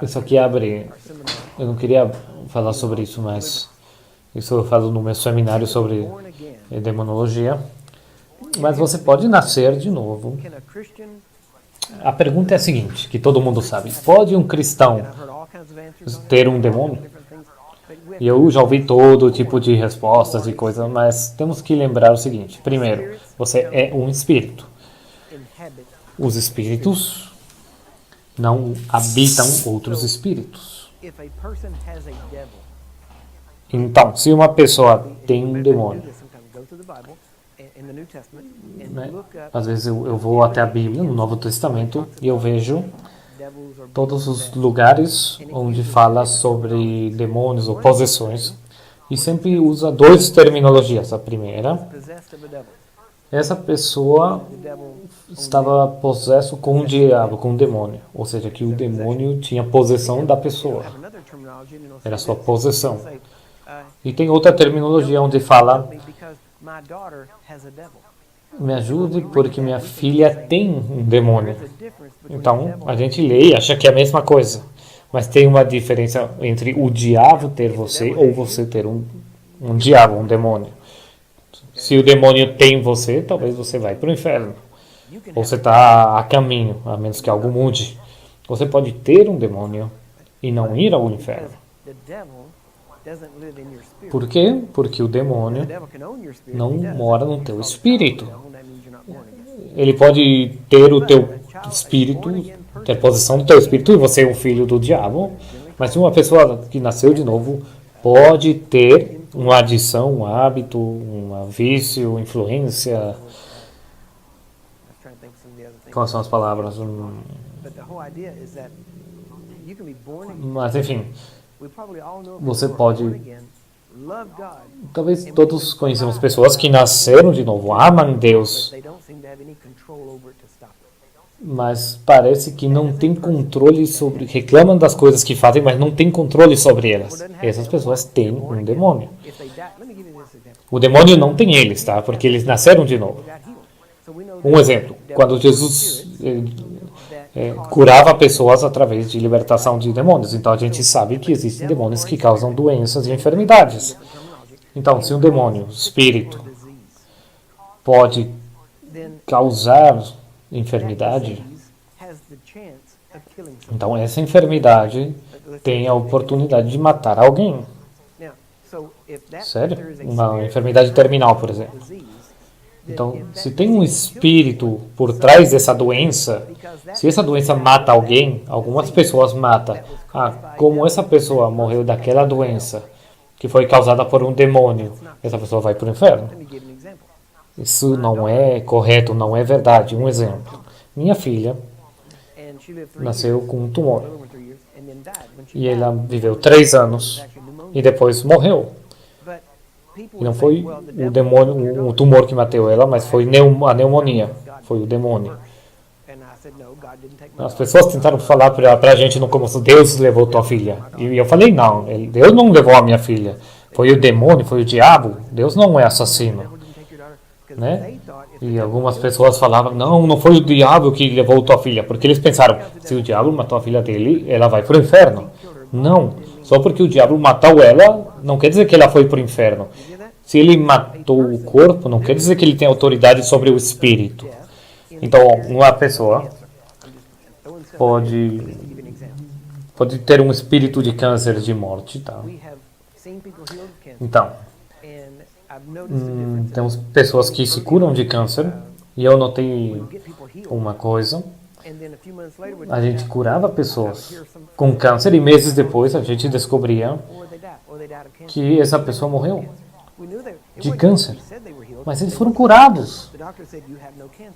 isso aqui abre, eu não queria falar sobre isso, mas isso eu falo no meu seminário sobre demonologia. Mas você pode nascer de novo. A pergunta é a seguinte, que todo mundo sabe: pode um cristão ter um demônio? E eu já ouvi todo tipo de respostas e coisas, mas temos que lembrar o seguinte. Primeiro, você é um espírito. Os espíritos não habitam outros espíritos. Então, se uma pessoa tem um demônio, né? Às vezes eu vou até a Bíblia, no Novo Testamento, e eu vejo todos os lugares onde fala sobre demônios ou possessões, e sempre usa duas terminologias. A primeira, essa pessoa estava possesso com um diabo, com um demônio, ou seja, que o demônio tinha possessão da pessoa, era sua possessão. E tem outra terminologia onde fala: me ajude porque minha filha tem um demônio. Então, a gente lê e acha que é a mesma coisa. Mas tem uma diferença entre o diabo ter você ou você ter um diabo, um demônio. Se o demônio tem você, talvez você vai para o inferno. Ou você está a caminho, a menos que algo mude. Você pode ter um demônio e não ir ao inferno. Por quê? Porque o demônio não mora no teu espírito. Ele pode ter o teu espírito, ter possessão do teu espírito, e você é um filho do diabo. Mas uma pessoa que nasceu de novo pode ter uma adição, um hábito, um vício, influência. Quais são as palavras? Mas enfim, você pode... Talvez todos conhecemos pessoas que nasceram de novo, amam Deus, mas parece que não tem controle sobre... Reclamam das coisas que fazem, mas não tem controle sobre elas. Essas pessoas têm um demônio. O demônio não tem eles, tá? Porque eles nasceram de novo. Um exemplo, quando Jesus curava pessoas através de libertação de demônios. Então a gente sabe que existem demônios que causam doenças e enfermidades. Então, se um demônio, espírito, pode causar enfermidade, então essa enfermidade tem a oportunidade de matar alguém. Sério? Uma enfermidade terminal, por exemplo. Então, se tem um espírito por trás dessa doença, se essa doença mata alguém, algumas pessoas matam. Como essa pessoa morreu daquela doença que foi causada por um demônio, essa pessoa vai para o inferno. Isso não é correto, não é verdade. Um exemplo. Minha filha nasceu com um tumor. E ela viveu 3 anos e depois morreu. E não foi o demônio, o tumor que matou ela, mas foi a pneumonia. Foi o demônio. As pessoas tentaram falar para a gente no começo: Deus levou tua filha. E eu falei: não, Deus não levou a minha filha. Foi o demônio, foi o diabo. Deus não é assassino. Né? E algumas pessoas falavam: não foi o diabo que levou tua filha. Porque eles pensaram: se o diabo matou a filha dele, ela vai para o inferno. Não. Só porque o diabo matou ela, não quer dizer que ela foi para o inferno. Se ele matou o corpo, não quer dizer que ele tem autoridade sobre o espírito. Então, uma pessoa pode ter um espírito de câncer de morte, tá? Então, Temos pessoas que se curam de câncer, e eu notei uma coisa: a gente curava pessoas com câncer e meses depois a gente descobria que essa pessoa morreu de câncer. Mas eles foram curados.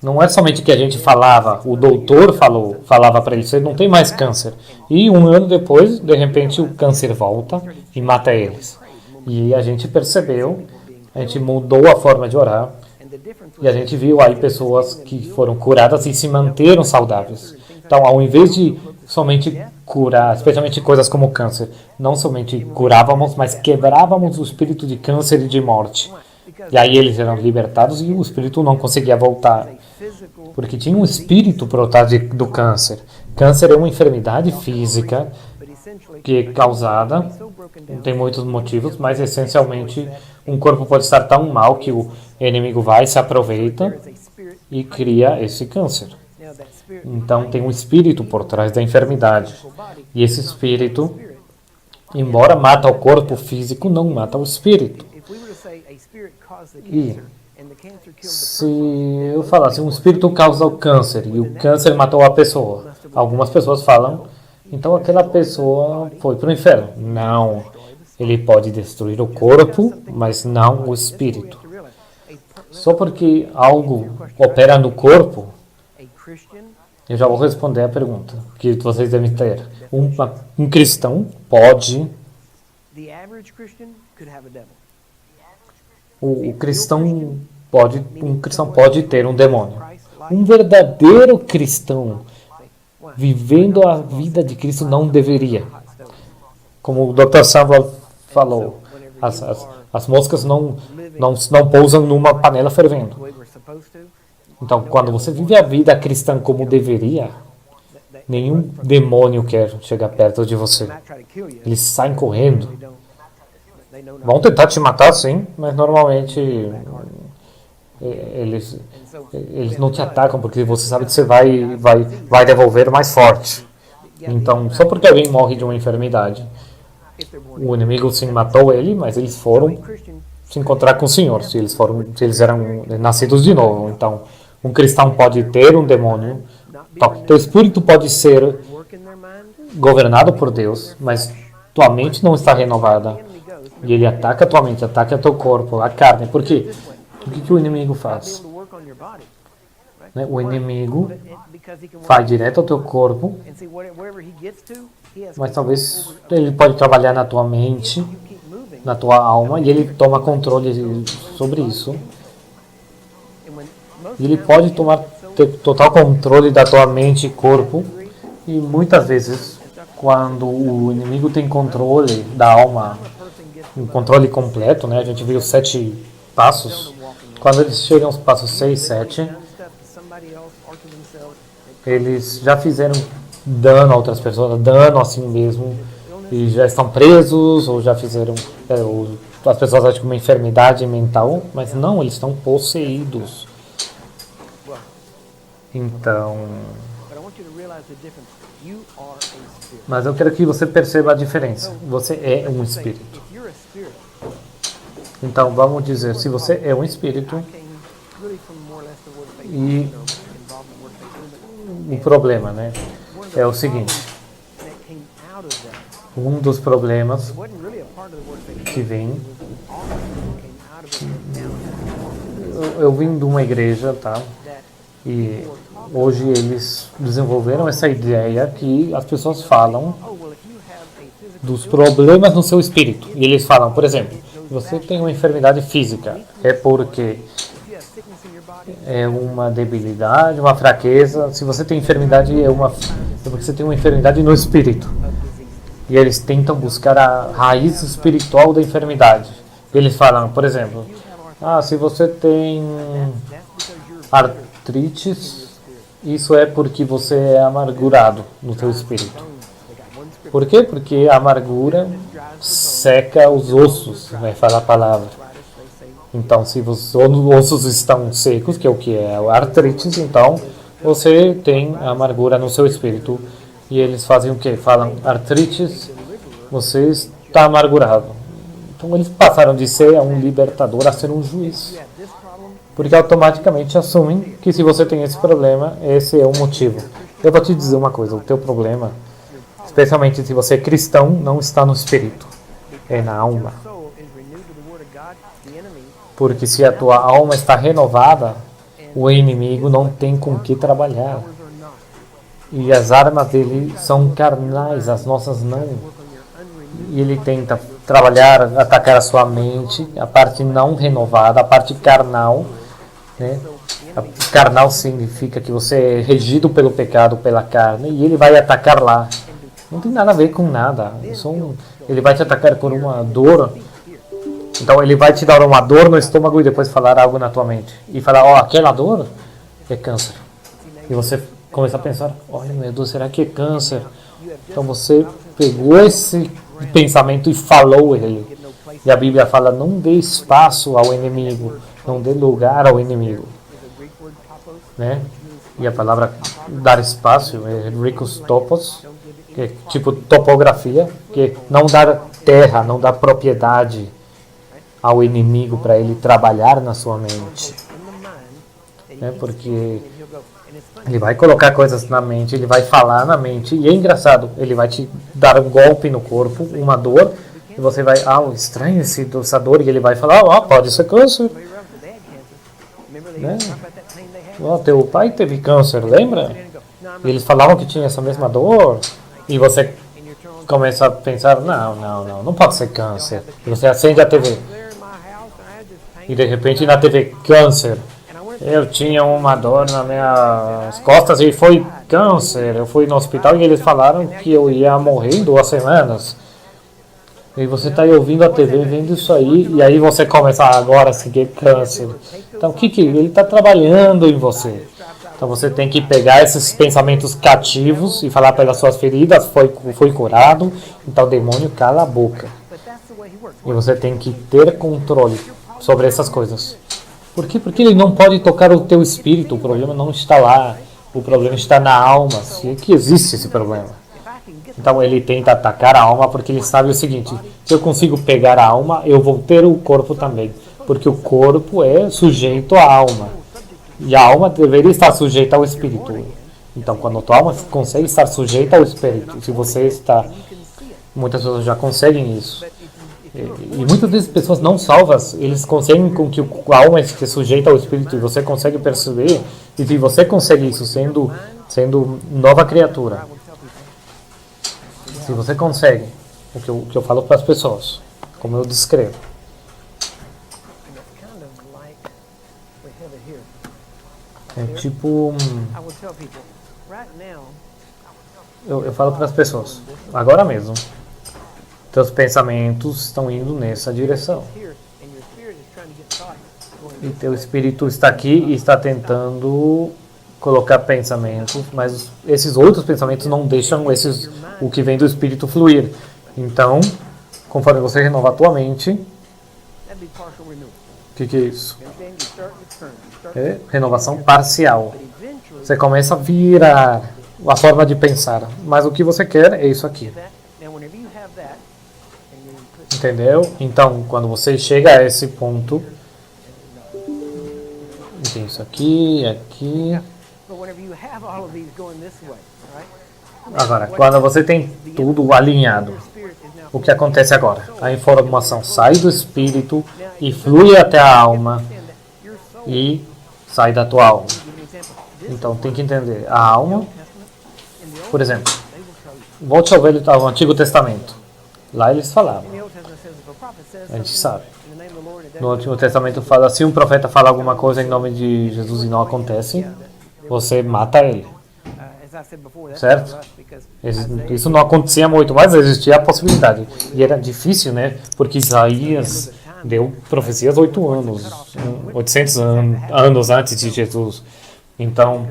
Não é somente que a gente falava, o doutor falava para eles: você não tem mais câncer. E um ano depois, de repente, o câncer volta e mata eles. E a gente percebeu, a gente mudou a forma de orar, e a gente viu aí pessoas que foram curadas e se manteram saudáveis. Então, ao invés de somente curar, especialmente coisas como câncer, não somente curávamos, mas quebrávamos o espírito de câncer e de morte. E aí eles eram libertados e o espírito não conseguia voltar, porque tinha um espírito por trás do câncer. Câncer é uma enfermidade física que é causada, tem muitos motivos, mas essencialmente um corpo pode estar tão mal que o inimigo vai, se aproveita e cria esse câncer. Então tem um espírito por trás da enfermidade. E esse espírito, embora mata o corpo físico, não mata o espírito. E se eu falasse um espírito causa o câncer e o câncer matou a pessoa, algumas pessoas falam: então aquela pessoa foi para o inferno. Não, ele pode destruir o corpo, mas não o espírito. Só porque algo opera no corpo, eu já vou responder a pergunta que vocês devem ter. Um cristão pode... Um cristão pode ter um demônio. Um verdadeiro cristão, vivendo a vida de Cristo, não deveria. Como o Dr. Samba falou, as moscas não pousam numa panela fervendo. Então, quando você vive a vida cristã como deveria, nenhum demônio quer chegar perto de você. Eles saem correndo. Vão tentar te matar, sim, mas normalmente eles não te atacam porque você sabe que você vai devolver mais forte. Então, só porque alguém morre de uma enfermidade, o inimigo sim matou ele, mas eles foram se encontrar com o Senhor, se eles eram nascidos de novo. Então, um cristão pode ter um demônio, teu espírito pode ser governado por Deus, mas tua mente não está renovada. E ele ataca a tua mente, ataca teu corpo, a carne. Por quê? O que o inimigo faz? O inimigo vai direto ao teu corpo, mas talvez ele pode trabalhar na tua mente, na tua alma, e ele toma controle sobre isso. E ele pode ter total controle da tua mente e corpo. E muitas vezes, quando o inimigo tem controle da alma, um controle completo, né? A gente viu 7 passos. Quando eles chegam aos passos 6, 7, eles já fizeram dano a outras pessoas, dano a si mesmo, e já estão presos, ou já fizeram... as pessoas acham que uma enfermidade mental, mas não, eles estão possuídos. Então... Mas eu quero que você perceba a diferença. Você é um espírito. Então, vamos dizer, se você é um espírito, e o problema, né, é o seguinte: um dos problemas que vem... Eu vim de uma igreja, tá? E hoje eles desenvolveram essa ideia que as pessoas falam dos problemas no seu espírito. E eles falam, por exemplo, se você tem uma enfermidade física, é porque é uma debilidade, uma fraqueza. Se você tem enfermidade, é porque você tem uma enfermidade no espírito. E eles tentam buscar a raiz espiritual da enfermidade. Eles falam, por exemplo, se você tem artrites, isso é porque você é amargurado no seu espírito. Por quê? Porque a amargura seca os ossos, vai falar a palavra. Então, se os ossos estão secos, que é o que é a artrite, então você tem a amargura no seu espírito. E eles fazem o quê? Falam, artrite, você está amargurado. Então eles passaram de ser um libertador a ser um juiz. Porque automaticamente assumem que se você tem esse problema, esse é o motivo. Eu vou te dizer uma coisa, o teu problema, especialmente se você é cristão, não está no espírito, é na alma. Porque se a tua alma está renovada, o inimigo não tem com que trabalhar. E as armas dele são carnais, as nossas não. E ele tenta trabalhar, atacar a sua mente, a parte não renovada, a parte carnal. Né? A carnal significa que você é regido pelo pecado, pela carne, e ele vai atacar lá. Não tem nada a ver com nada. Ele vai te atacar por uma dor. Então ele vai te dar uma dor no estômago e depois falar algo na tua mente. E falar, aquela dor é câncer. E você começa a pensar, olha meu Deus, será que é câncer? Então você pegou esse pensamento e falou ele. E a Bíblia fala, não dê espaço ao inimigo, não dê lugar ao inimigo. Né? E a palavra dar espaço é ricos topos, que é tipo topografia, que é não dar terra, não dar propriedade ao inimigo para ele trabalhar na sua mente. Né? Porque ele vai colocar coisas na mente, ele vai falar na mente, e é engraçado, ele vai te dar um golpe no corpo, uma dor, e você vai, estranho essa dor, e ele vai falar, pode ser câncer. Né? Teu pai teve câncer, lembra? E eles falavam que tinha essa mesma dor, e você começa a pensar, não pode ser câncer. E você acende a TV, e de repente na TV, câncer. Eu tinha uma dor nas minhas costas e foi câncer. Eu fui no hospital e eles falaram que eu ia morrer em 2 semanas. E você está aí ouvindo a TV, vendo isso aí, e aí você começa agora a seguir câncer. Então, ele está trabalhando em você. Então, você tem que pegar esses pensamentos cativos e falar pelas suas feridas, foi curado. Então, o demônio cala a boca. E você tem que ter controle sobre essas coisas. Por quê? Porque ele não pode tocar o teu espírito. O problema não está lá. O problema está na alma. Se é que existe esse problema. Então ele tenta atacar a alma porque ele sabe o seguinte: se eu consigo pegar a alma, eu vou ter o corpo também. Porque o corpo é sujeito à alma. E a alma deveria estar sujeita ao espírito. Então quando a tua alma consegue estar sujeita ao espírito, se você está... Muitas pessoas já conseguem isso. E muitas vezes pessoas não salvas, eles conseguem com que a alma esteja sujeita ao espírito, e você consegue perceber, e se você consegue isso sendo nova criatura, se você consegue, o que eu falo para as pessoas, como eu descrevo, é tipo, eu falo para as pessoas, agora mesmo, teus pensamentos estão indo nessa direção. E teu espírito está aqui e está tentando colocar pensamentos, mas esses outros pensamentos não deixam o que vem do espírito fluir. Então, conforme você renova a tua mente, o que é isso? É renovação parcial. Você começa a virar a forma de pensar, mas o que você quer é isso aqui. Entendeu? Então, quando você chega a esse ponto, tem isso aqui, aqui. Agora, quando você tem tudo alinhado, o que acontece agora? A informação sai do espírito e flui até a alma e sai da tua alma. Então, tem que entender. A alma, por exemplo, volte ao Antigo Testamento. Lá eles falavam. A gente sabe. No Antigo Testamento fala, se um profeta fala alguma coisa em nome de Jesus e não acontece, você mata ele. Certo? Isso não acontecia muito, mas existia a possibilidade. E era difícil, né? Porque Isaías deu profecias 800 anos antes de Jesus. Então,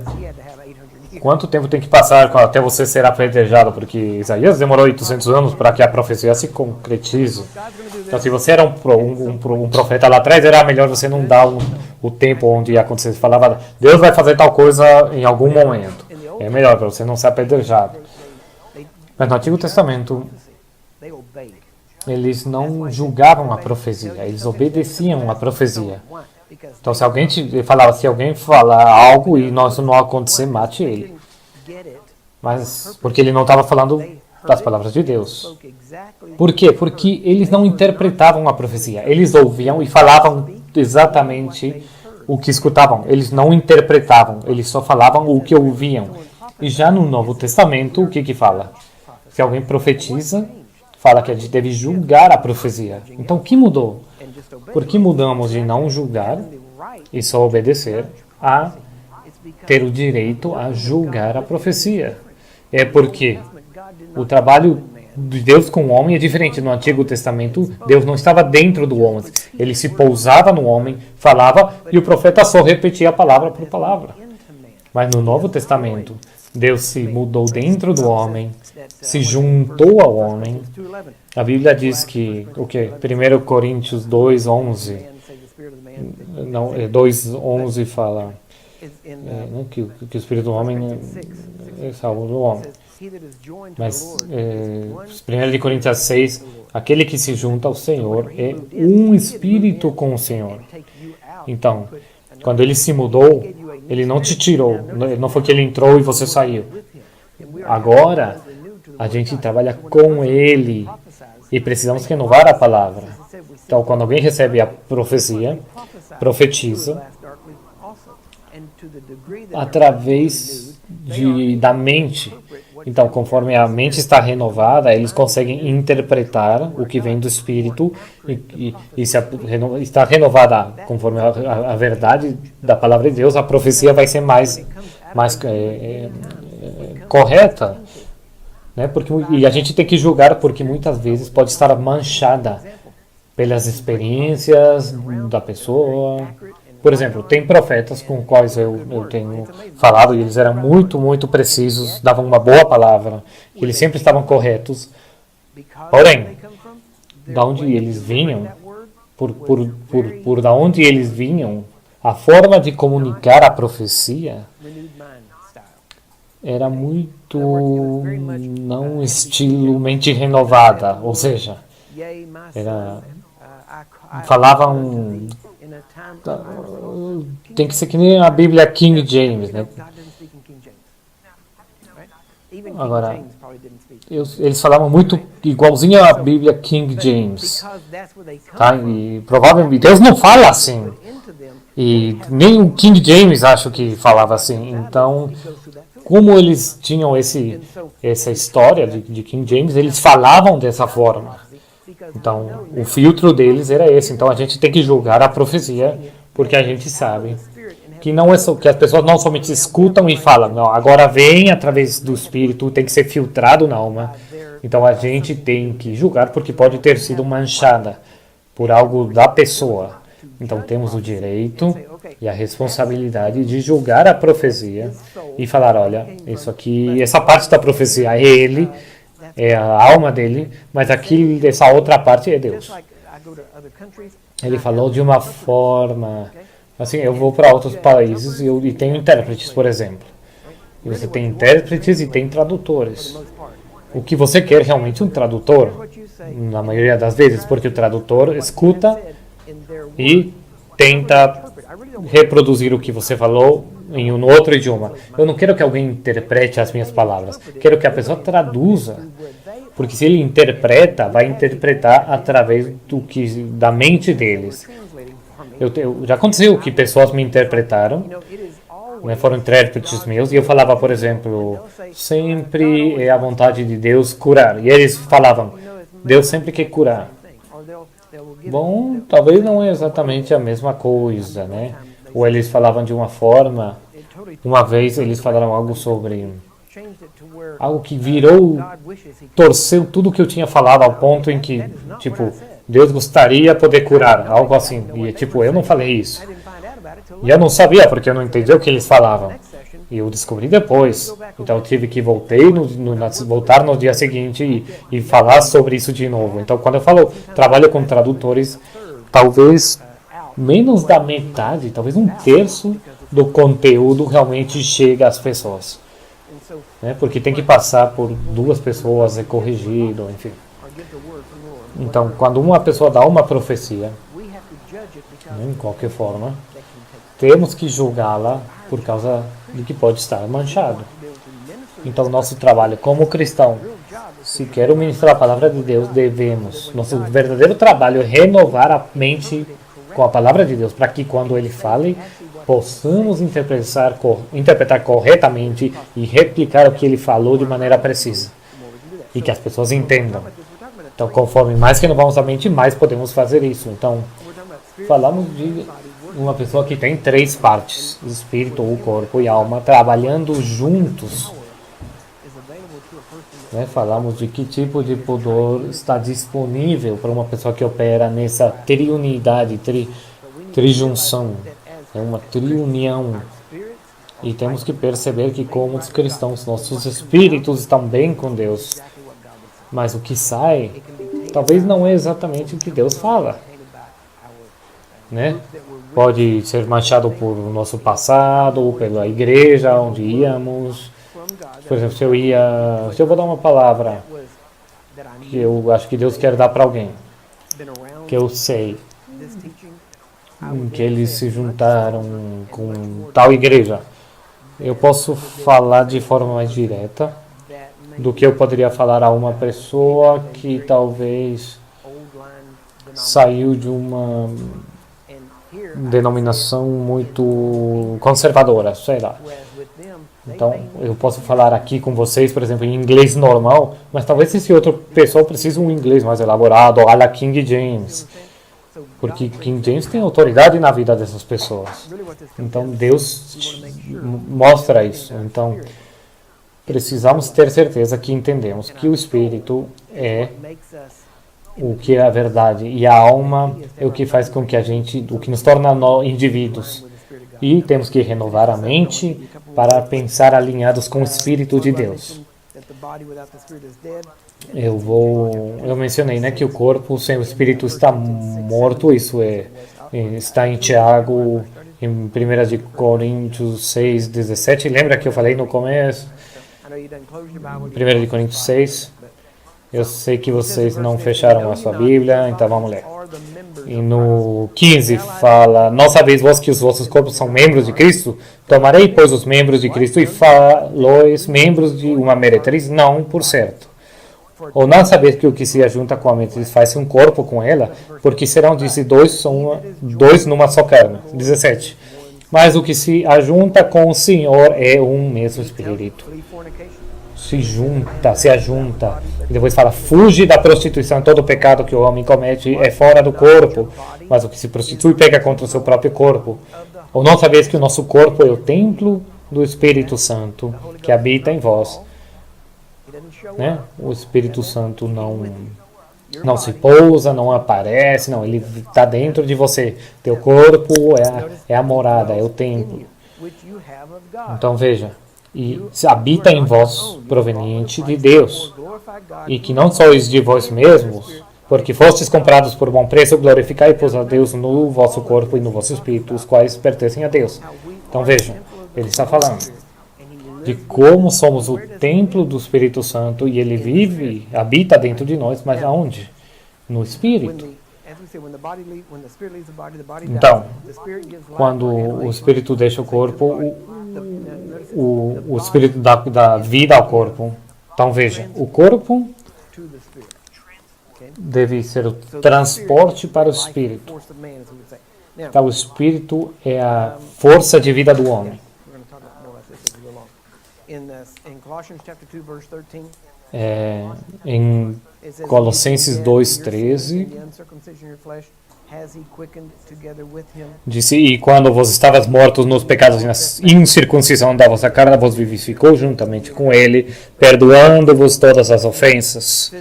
quanto tempo tem que passar até você ser apedrejado? Porque Isaías demorou 800 anos para que a profecia se concretize. Então, se você era um profeta lá atrás, era melhor você não dar o tempo onde ia acontecer. Você falava, Deus vai fazer tal coisa em algum momento. É melhor para você não ser apedrejado. Mas no Antigo Testamento, eles não julgavam a profecia, eles obedeciam a profecia. Então, se alguém falava, se alguém falar algo e isso não acontecer, mate ele. Mas porque ele não estava falando das palavras de Deus. Por quê? Porque eles não interpretavam a profecia. Eles ouviam e falavam exatamente o que escutavam. Eles não interpretavam, eles só falavam o que ouviam. E já no Novo Testamento, o que fala? Se alguém profetiza, fala que a gente deve julgar a profecia. Então, o que mudou? Por que mudamos de não julgar e só obedecer a ter o direito a julgar a profecia? É porque o trabalho de Deus com o homem é diferente. No Antigo Testamento, Deus não estava dentro do homem. Ele se pousava no homem, falava, e o profeta só repetia palavra por palavra. Mas no Novo Testamento, Deus se mudou dentro do homem, se juntou ao homem. A Bíblia diz que, o quê? 1 Coríntios 2:11. Não, 2:11 fala que o Espírito do homem é salvo do homem. Mas 1 Coríntios 6, aquele que se junta ao Senhor é um espírito com o Senhor. Então, quando ele se mudou, ele não te tirou, não foi que ele entrou e você saiu. Agora, a gente trabalha com ele e precisamos renovar a palavra. Então, quando alguém recebe a profecia, profetiza através da mente. Então, conforme a mente está renovada, eles conseguem interpretar o que vem do Espírito e se está renovada conforme a verdade da palavra de Deus, a profecia vai ser mais correta. Né? E a gente tem que julgar porque muitas vezes pode estar manchada pelas experiências da pessoa. Por exemplo, tem profetas com os quais eu tenho falado e eles eram muito, muito precisos, davam uma boa palavra, eles sempre estavam corretos. Porém, da onde eles vinham, por da onde eles vinham, a forma de comunicar a profecia era muito não estilo mente renovada, ou seja, falavam. Tem que ser que nem a Bíblia King James, né? Agora, eles falavam muito igualzinho à Bíblia King James, tá? E provavelmente Deus não fala assim. E nem o King James acho que falava assim. Então, como eles tinham essa história de King James, eles falavam dessa forma. Então, o filtro deles era esse. Então, a gente tem que julgar a profecia, porque a gente sabe que não é só que as pessoas não somente escutam e falam, não, agora vem através do Espírito, tem que ser filtrado na alma. Então, a gente tem que julgar, porque pode ter sido manchada por algo da pessoa. Então, temos o direito e a responsabilidade de julgar a profecia e falar, olha, isso aqui, essa parte da profecia é ele, é a alma dele, mas essa outra parte é Deus. Ele falou de uma forma, assim, eu vou para outros países e tenho intérpretes, por exemplo. E você tem intérpretes e tem tradutores. O que você quer realmente um tradutor, na maioria das vezes, porque o tradutor escuta e tenta reproduzir o que você falou em um outro idioma. Eu não quero que alguém interprete as minhas palavras. Quero que a pessoa traduza. Porque se ele interpreta, vai interpretar através da mente deles. Já aconteceu que pessoas me interpretaram, né, foram intérpretes meus, e eu falava, por exemplo, sempre é a vontade de Deus curar. E eles falavam, Deus sempre quer curar. Bom, talvez não é exatamente a mesma coisa, né? Ou eles falavam de uma forma, uma vez eles falaram algo sobre algo que torceu tudo que eu tinha falado ao ponto em que, tipo, Deus gostaria de poder curar, algo assim. E, tipo, eu não falei isso. E eu não sabia, porque eu não entendia o que eles falavam. E eu descobri depois. Então eu tive que voltar no dia seguinte e falar sobre isso de novo. Então, quando eu falo trabalho com tradutores, talvez menos da metade, talvez um terço do conteúdo realmente chega às pessoas. Né? Porque tem que passar por duas pessoas, é corrigido, enfim. Então, quando uma pessoa dá uma profecia, em qualquer forma, temos que julgá-la por causa de que pode estar manchado. Então, nosso trabalho como cristão, se quero ministrar a palavra de Deus, devemos. Nosso verdadeiro trabalho é renovar a mente com a palavra de Deus, para que quando Ele fale, possamos interpretar corretamente e replicar o que Ele falou de maneira precisa. E que as pessoas entendam. Então, conforme mais renovamos a mente, mais podemos fazer isso. Então, falamos de uma pessoa que tem 3 partes, espírito, o corpo e alma, trabalhando juntos. Falamos de que tipo de poder está disponível para uma pessoa que opera nessa triunidade, trijunção, uma triunião. E temos que perceber que, como os cristãos, nossos espíritos estão bem com Deus. Mas o que sai, talvez não é exatamente o que Deus fala. Pode ser manchado por nosso passado, ou pela igreja onde íamos. Por exemplo, se eu vou dar uma palavra que eu acho que Deus quer dar para alguém, que eu sei que eles se juntaram com tal igreja, eu posso falar de forma mais direta do que eu poderia falar a uma pessoa que talvez saiu de uma denominação muito conservadora, sei lá. Então, eu posso falar aqui com vocês, por exemplo, em inglês normal, mas talvez esse outro pessoal precise um inglês mais elaborado, à la King James. Porque King James tem autoridade na vida dessas pessoas. Então, Deus mostra isso. Então, precisamos ter certeza que entendemos que o Espírito é o que é a verdade e a alma é o que faz com que o que nos torna indivíduos. E temos que renovar a mente para pensar alinhados com o Espírito de Deus. Eu mencionei, que o corpo sem o Espírito está morto, isso está em Tiago, em 1 de Coríntios 6, 17. Lembra que eu falei no começo? 1 de Coríntios 6. Eu sei que vocês não fecharam a sua Bíblia, então vamos ler. E no 15 fala: não sabeis vós que os vossos corpos são membros de Cristo? Tomarei, pois, os membros de Cristo e falois membros de uma meretriz? Não, por certo. Ou não sabeis que o que se ajunta com a meretriz faz-se um corpo com ela? Porque serão, disse, dois numa só carne. 17. Mas o que se ajunta com o Senhor é um mesmo Espírito. Se ajunta. E depois fala: fuge da prostituição. Todo pecado que o homem comete é fora do corpo, mas o que se prostitui peca contra o seu próprio corpo. Ou não sabeis que o nosso corpo é o templo do Espírito Santo que habita em vós? O Espírito Santo não se pousa, não aparece, não, ele está dentro de você. Teu corpo é a morada, é o templo. Então veja, e se habita em vós, proveniente de Deus, e que não sois de vós mesmos, porque fostes comprados por bom preço, glorificai, pois, a Deus no vosso corpo e no vosso espírito, os quais pertencem a Deus. Então veja, ele está falando de como somos o templo do Espírito Santo e ele habita dentro de nós, mas aonde? No Espírito. Então, quando o Espírito deixa o corpo, o Espírito dá vida ao corpo. Então veja, o corpo deve ser o transporte para o Espírito. Então o Espírito é a força de vida do homem. Em Colossenses 2:13 disse: e quando vos estavas mortos nos pecados e na incircuncisão da vossa carne, vos vivificou juntamente com ele, perdoando-vos todas as ofensas.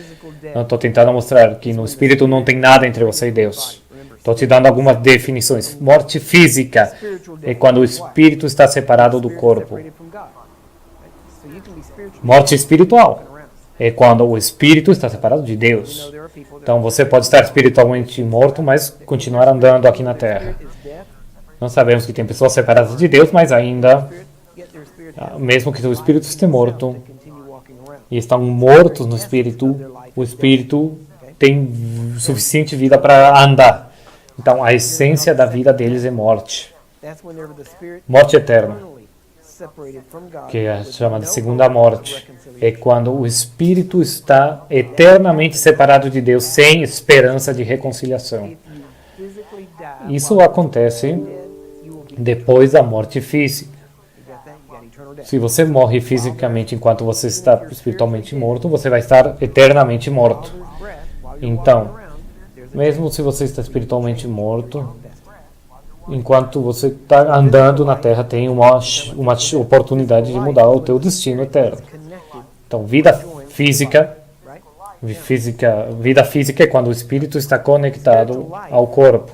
Não estou tentando mostrar que no Espírito não tem nada entre você e Deus. Estou te dando algumas definições. Morte física é quando o Espírito está separado do corpo. Morte espiritual é quando o Espírito está separado de Deus. Então você pode estar espiritualmente morto, mas continuar andando aqui na Terra. Nós sabemos que tem pessoas separadas de Deus, mas ainda, mesmo que o Espírito esteja morto, e estão mortos no Espírito, o Espírito têm suficiente vida para andar. Então, a essência da vida deles é morte. Morte eterna, que é chamada de segunda morte. É quando o espírito está eternamente separado de Deus, sem esperança de reconciliação. Isso acontece depois da morte física. Se você morre fisicamente enquanto você está espiritualmente morto, você vai estar eternamente morto. Então, mesmo se você está espiritualmente morto, enquanto você está andando na Terra, tem uma oportunidade de mudar o teu destino eterno. Então, vida física é quando o espírito está conectado ao corpo.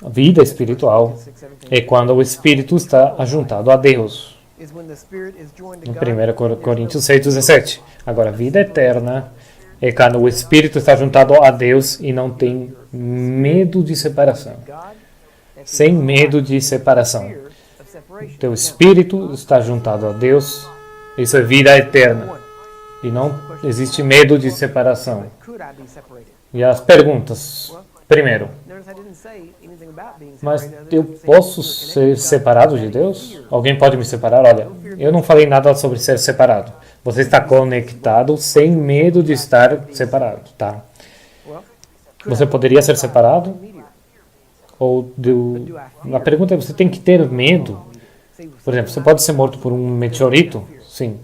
A vida espiritual é quando o espírito está ajuntado a Deus. Em 1 Coríntios 6:17. Agora, a vida eterna é quando o espírito está juntado a Deus e não tem medo de separação. Sem medo de separação. Teu espírito está juntado a Deus. Isso é vida eterna. E não existe medo de separação. E as perguntas. Primeiro, mas eu posso ser separado de Deus? Alguém pode me separar? Olha, eu não falei nada sobre ser separado. Você está conectado sem medo de estar separado, tá? Você poderia ser separado? A pergunta é, você tem que ter medo? Por exemplo, você pode ser morto por um meteorito? Sim.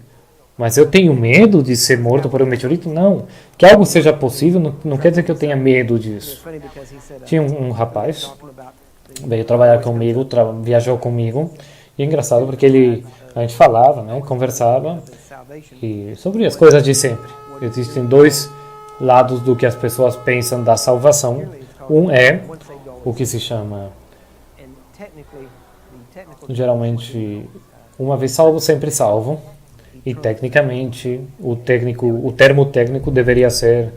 Mas eu tenho medo de ser morto por um meteorito? Não. Que algo seja possível não quer dizer que eu tenha medo disso. Tinha um rapaz, veio trabalhar comigo, viajou comigo, e é engraçado porque a gente falava, né, conversava sobre as coisas de sempre. Existem dois lados do que as pessoas pensam da salvação. Um é o que se chama, geralmente, uma vez salvo, sempre salvo. E tecnicamente, o termo técnico deveria ser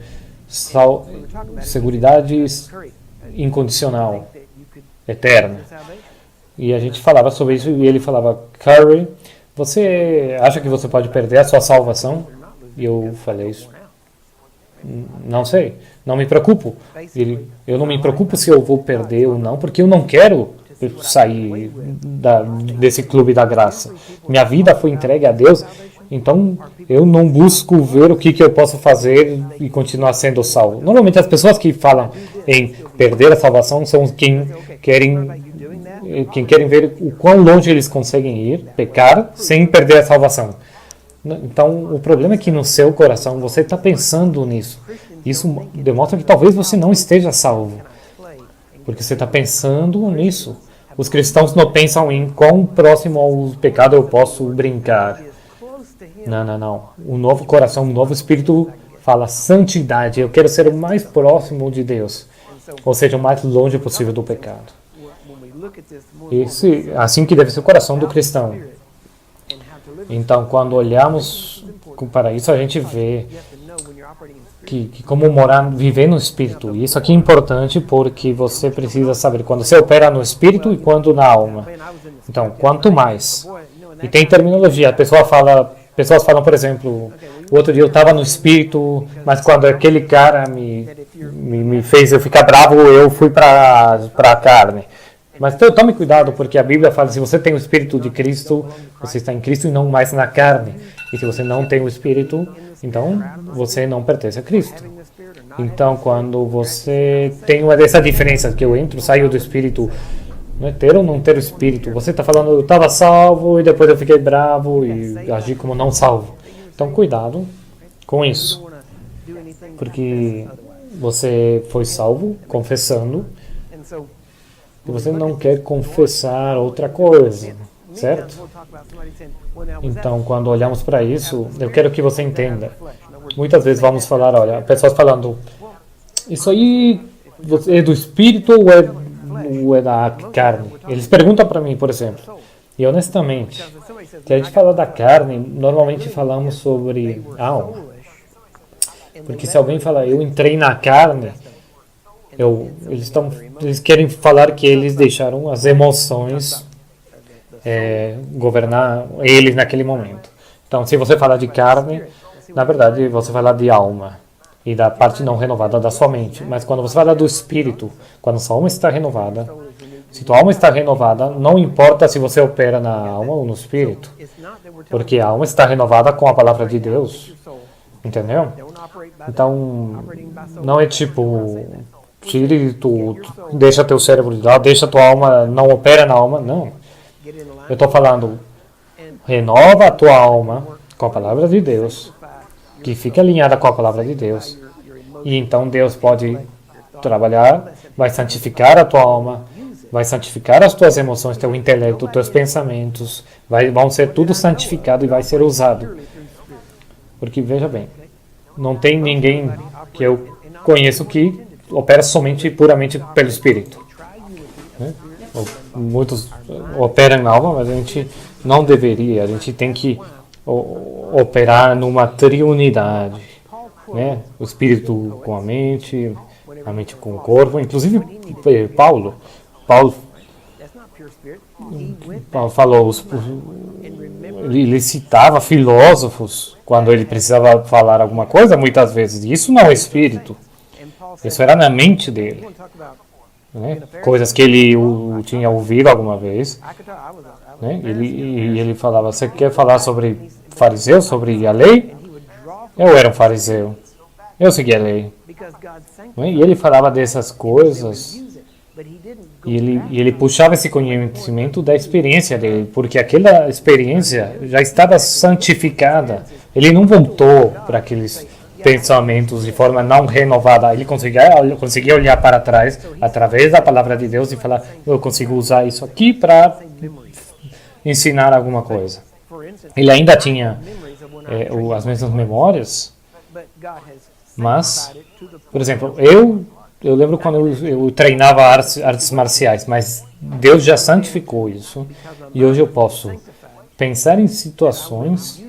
seguridade incondicional, eterna. E a gente falava sobre isso e ele falava, Curry, você acha que você pode perder a sua salvação? E eu falei isso. Não sei, não me preocupo. Eu não me preocupo se eu vou perder ou não, porque eu não quero sair desse clube da graça. Minha vida foi entregue a Deus. Então, eu não busco ver o que eu posso fazer e continuar sendo salvo. Normalmente, as pessoas que falam em perder a salvação são quem querem ver o quão longe eles conseguem ir, pecar, sem perder a salvação. Então, o problema é que no seu coração você está pensando nisso. Isso demonstra que talvez você não esteja salvo, porque você está pensando nisso. Os cristãos não pensam em quão próximo ao pecado eu posso brincar. Não. Um novo coração, um novo espírito fala santidade. Eu quero ser o mais próximo de Deus. Ou seja, o mais longe possível do pecado. Assim que deve ser o coração do cristão. Então, quando olhamos para isso, a gente vê que como viver no espírito. E isso aqui é importante porque você precisa saber quando você opera no espírito e quando na alma. Então, quanto mais. E tem terminologia. Pessoas falam, por exemplo, o outro dia eu estava no espírito, mas quando aquele cara me fez eu ficar bravo, eu fui para a carne. Mas tome cuidado, porque a Bíblia fala, se você tem o Espírito de Cristo, você está em Cristo e não mais na carne. E se você não tem o Espírito, então você não pertence a Cristo. Então, quando você tem essa diferença, que eu entro, saio do Espírito, não é ter ou não ter o Espírito. Você está falando, eu estava salvo e depois eu fiquei bravo e agi como não salvo. Então, cuidado com isso. Porque você foi salvo, confessando, e você não quer confessar outra coisa, certo? Então, quando olhamos para isso, eu quero que você entenda. Muitas vezes vamos falar, olha, pessoas falando, isso aí é do Espírito ou é da carne? Eles perguntam para mim, por exemplo. E honestamente, se a gente fala da carne, normalmente falamos sobre alma. Porque se alguém fala, eu entrei na carne, eles querem falar que eles deixaram as emoções governar eles naquele momento. Então, se você falar de carne, na verdade, você fala de alma e da parte não renovada da sua mente. Mas quando você fala do espírito, quando sua alma está renovada, se tua alma está renovada, não importa se você opera na alma ou no espírito, porque a alma está renovada com a palavra de Deus, entendeu? Então, não é tipo, tire tu, deixa teu cérebro de lado, deixa tua alma, não opera na alma, não. Eu estou falando, renova a tua alma com a palavra de Deus, que fica alinhada com a palavra de Deus. E então Deus pode trabalhar, vai santificar a tua alma, vai santificar as tuas emoções, teu intelecto, teus pensamentos, vão ser tudo santificado e vai ser usado. Porque, veja bem, não tem ninguém que eu conheço que opera somente e puramente pelo Espírito. Né? Muitos operam na alma, mas a gente não deveria. A gente tem que operar numa triunidade, né? O Espírito com a mente com o corpo. Inclusive, Paulo falou, ele citava filósofos quando ele precisava falar alguma coisa, muitas vezes. Isso não é espírito. Isso era na mente dele. Né? Coisas que ele tinha ouvido alguma vez. Né? Ele falava, você quer falar sobre fariseus, sobre a lei? Eu era um fariseu. Eu seguia a lei. Né? E ele falava dessas coisas. E ele puxava esse conhecimento da experiência dele, porque aquela experiência já estava santificada. Ele não voltou para aqueles pensamentos de forma não renovada. Ele conseguia olhar para trás através da palavra de Deus e falar, eu consigo usar isso aqui para ensinar alguma coisa. Ele ainda tinha as mesmas memórias, mas, por exemplo, eu lembro quando eu treinava artes marciais, mas Deus já santificou isso. E hoje eu posso pensar em situações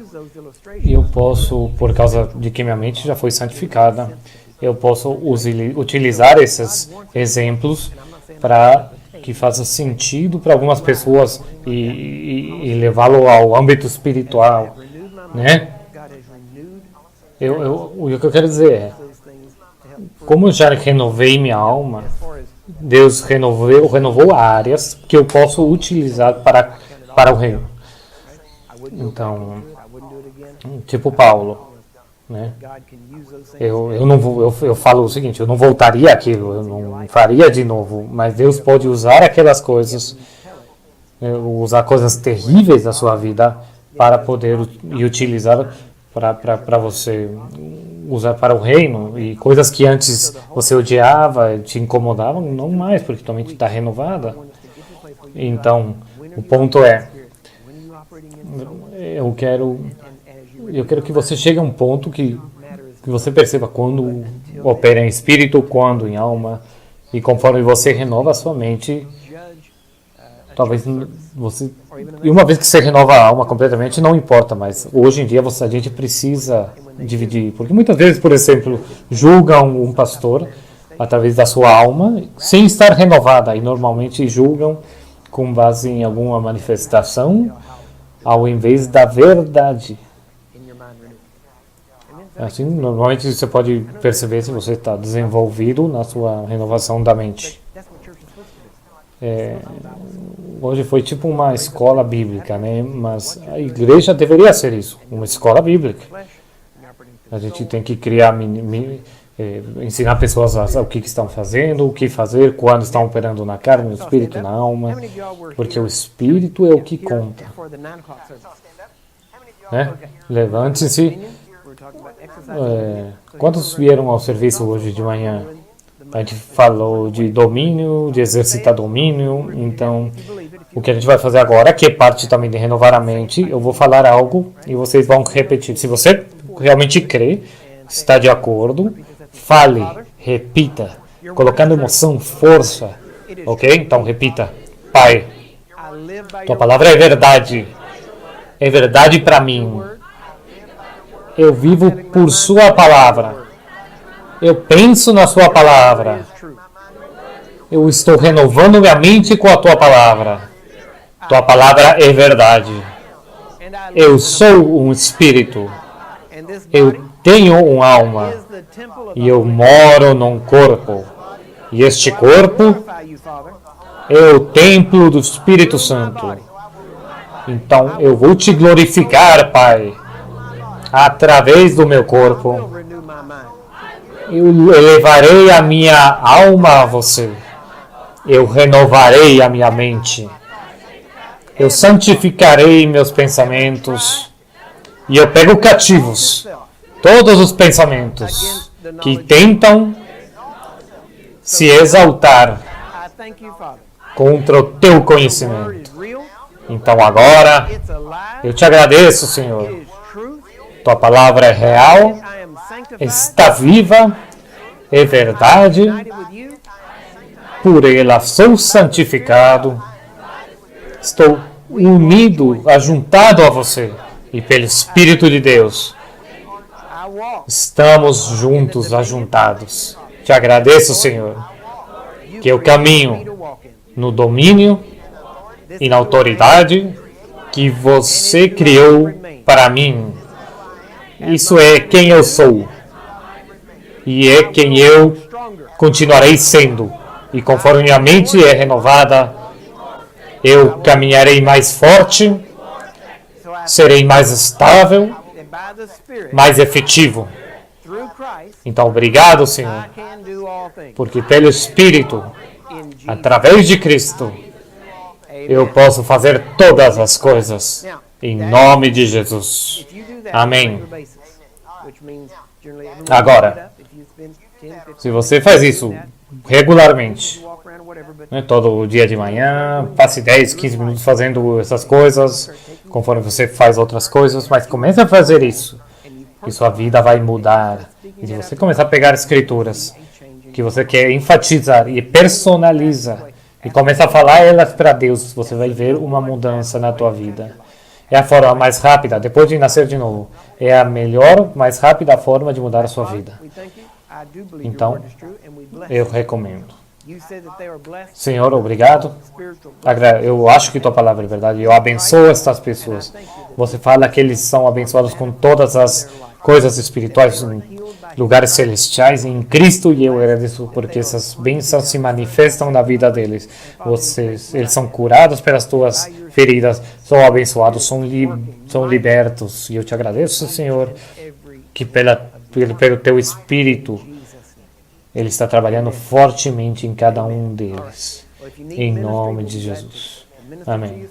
e eu posso, por causa de que minha mente já foi santificada, eu posso utilizar esses exemplos para que faça sentido para algumas pessoas e levá-lo ao âmbito espiritual, né? O que eu quero dizer é, como eu já renovei minha alma, Deus renovou áreas que eu posso utilizar para o reino. Então, tipo Paulo, né? Eu falo o seguinte, eu não voltaria àquilo, eu não faria de novo, mas Deus pode usar aquelas coisas, usar coisas terríveis da sua vida para poder utilizar para você usar para o reino, e coisas que antes você odiava, te incomodavam, não mais, porque tua mente está renovada. Então, o ponto é, eu quero que você chegue a um ponto que você perceba quando opera em espírito, quando em alma, e conforme você renova a sua mente, talvez você... E uma vez que você renova a alma completamente, não importa mais. Hoje em dia a gente precisa dividir. Porque muitas vezes, por exemplo, julgam um pastor através da sua alma, sem estar renovada. E normalmente julgam com base em alguma manifestação, ao invés da verdade. Assim, normalmente você pode perceber se você está desenvolvido na sua renovação da mente. Hoje foi tipo uma escola bíblica, né? Mas a igreja deveria ser isso, uma escola bíblica. A gente tem que criar, ensinar pessoas o que estão fazendo, o que fazer, quando estão operando na carne, no espírito, na alma, porque o espírito é o que conta. Né? Levante-se. Quantos vieram ao serviço hoje de manhã? A gente falou de domínio, de exercitar domínio. Então, o que a gente vai fazer agora, que é parte também de renovar a mente, eu vou falar algo e vocês vão repetir. Se você realmente crê, está de acordo, fale, repita, colocando emoção, força, ok? Então, repita. Pai, tua palavra é verdade para mim. Eu vivo por sua palavra. Eu penso na sua palavra. Eu estou renovando minha mente com a tua palavra. Tua palavra é verdade. Eu sou um espírito. Eu tenho uma alma e eu moro num corpo. E este corpo é o templo do Espírito Santo. Então eu vou te glorificar, Pai, através do meu corpo. Eu elevarei a minha alma a você. Eu renovarei a minha mente. Eu santificarei meus pensamentos. E eu pego cativos todos os pensamentos que tentam se exaltar contra o teu conhecimento. Então agora, eu te agradeço, Senhor. Tua palavra é real, está viva, é verdade. Por ela sou santificado. Estou unido, ajuntado a você. E pelo Espírito de Deus, estamos juntos, ajuntados. Te agradeço, Senhor, que eu caminho no domínio e na autoridade que você criou para mim. Isso é quem eu sou. E é quem eu continuarei sendo. E conforme minha mente é renovada, eu caminharei mais forte, serei mais estável, mais efetivo. Então, obrigado, Senhor, porque pelo Espírito, através de Cristo, eu posso fazer todas as coisas, em nome de Jesus. Amém. Agora, se você faz isso regularmente, todo dia de manhã, passe 10, 15 minutos fazendo essas coisas, conforme você faz outras coisas, mas comece a fazer isso, e sua vida vai mudar. E se você começar a pegar escrituras que você quer enfatizar e personaliza, e começa a falar elas para Deus, você vai ver uma mudança na tua vida. É a forma mais rápida, depois de nascer de novo, é a melhor, mais rápida forma de mudar a sua vida. Então, eu recomendo. Senhor, obrigado. Eu acho que tua palavra é verdade. Eu abençoo estas pessoas. Você fala que eles são abençoados com todas as coisas espirituais, em lugares celestiais, em Cristo, e eu agradeço porque essas bênçãos se manifestam na vida deles. Eles são curados pelas tuas feridas, são abençoados, são libertos. E eu te agradeço, Senhor, que pelo teu Espírito, Ele está trabalhando fortemente em cada um deles. Em nome de Jesus. Amém.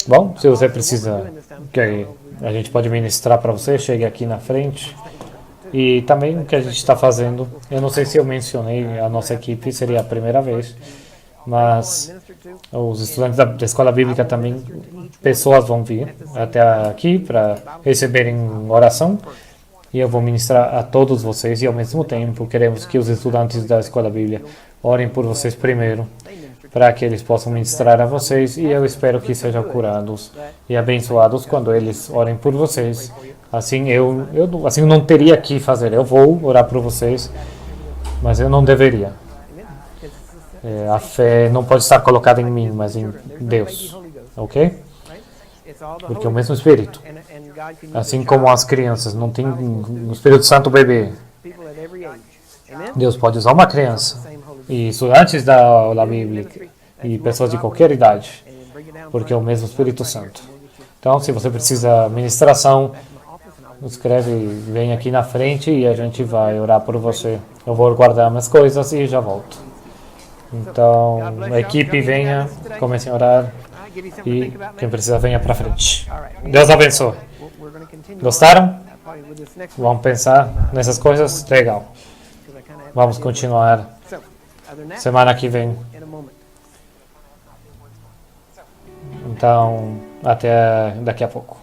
Bom, se você precisa que a gente pode ministrar para você, chegue aqui na frente. E também o que a gente está fazendo, eu não sei se eu mencionei, a nossa equipe seria a primeira vez, mas os estudantes da escola bíblica também, pessoas vão vir até aqui para receberem oração. E eu vou ministrar a todos vocês, e ao mesmo tempo queremos que os estudantes da Escola Bíblia orem por vocês primeiro, para que eles possam ministrar a vocês, e eu espero que sejam curados e abençoados quando eles orem por vocês. Assim eu não teria que fazer, eu vou orar por vocês, mas eu não deveria. A fé não pode estar colocada em mim, mas em Deus, ok? Porque é o mesmo Espírito. Assim como as crianças não têm no Espírito Santo bebê. Deus pode usar uma criança e estudantes da aula bíblica e pessoas de qualquer idade, porque é o mesmo Espírito Santo. Então, se você precisa de ministração, escreve, vem aqui na frente e a gente vai orar por você. Eu vou guardar minhas coisas e já volto. Então, a equipe venha, comecem a orar. E quem precisa, venha para frente. Deus abençoe. Gostaram? Vamos pensar nessas coisas? Legal. Vamos continuar semana que vem. Então, até daqui a pouco.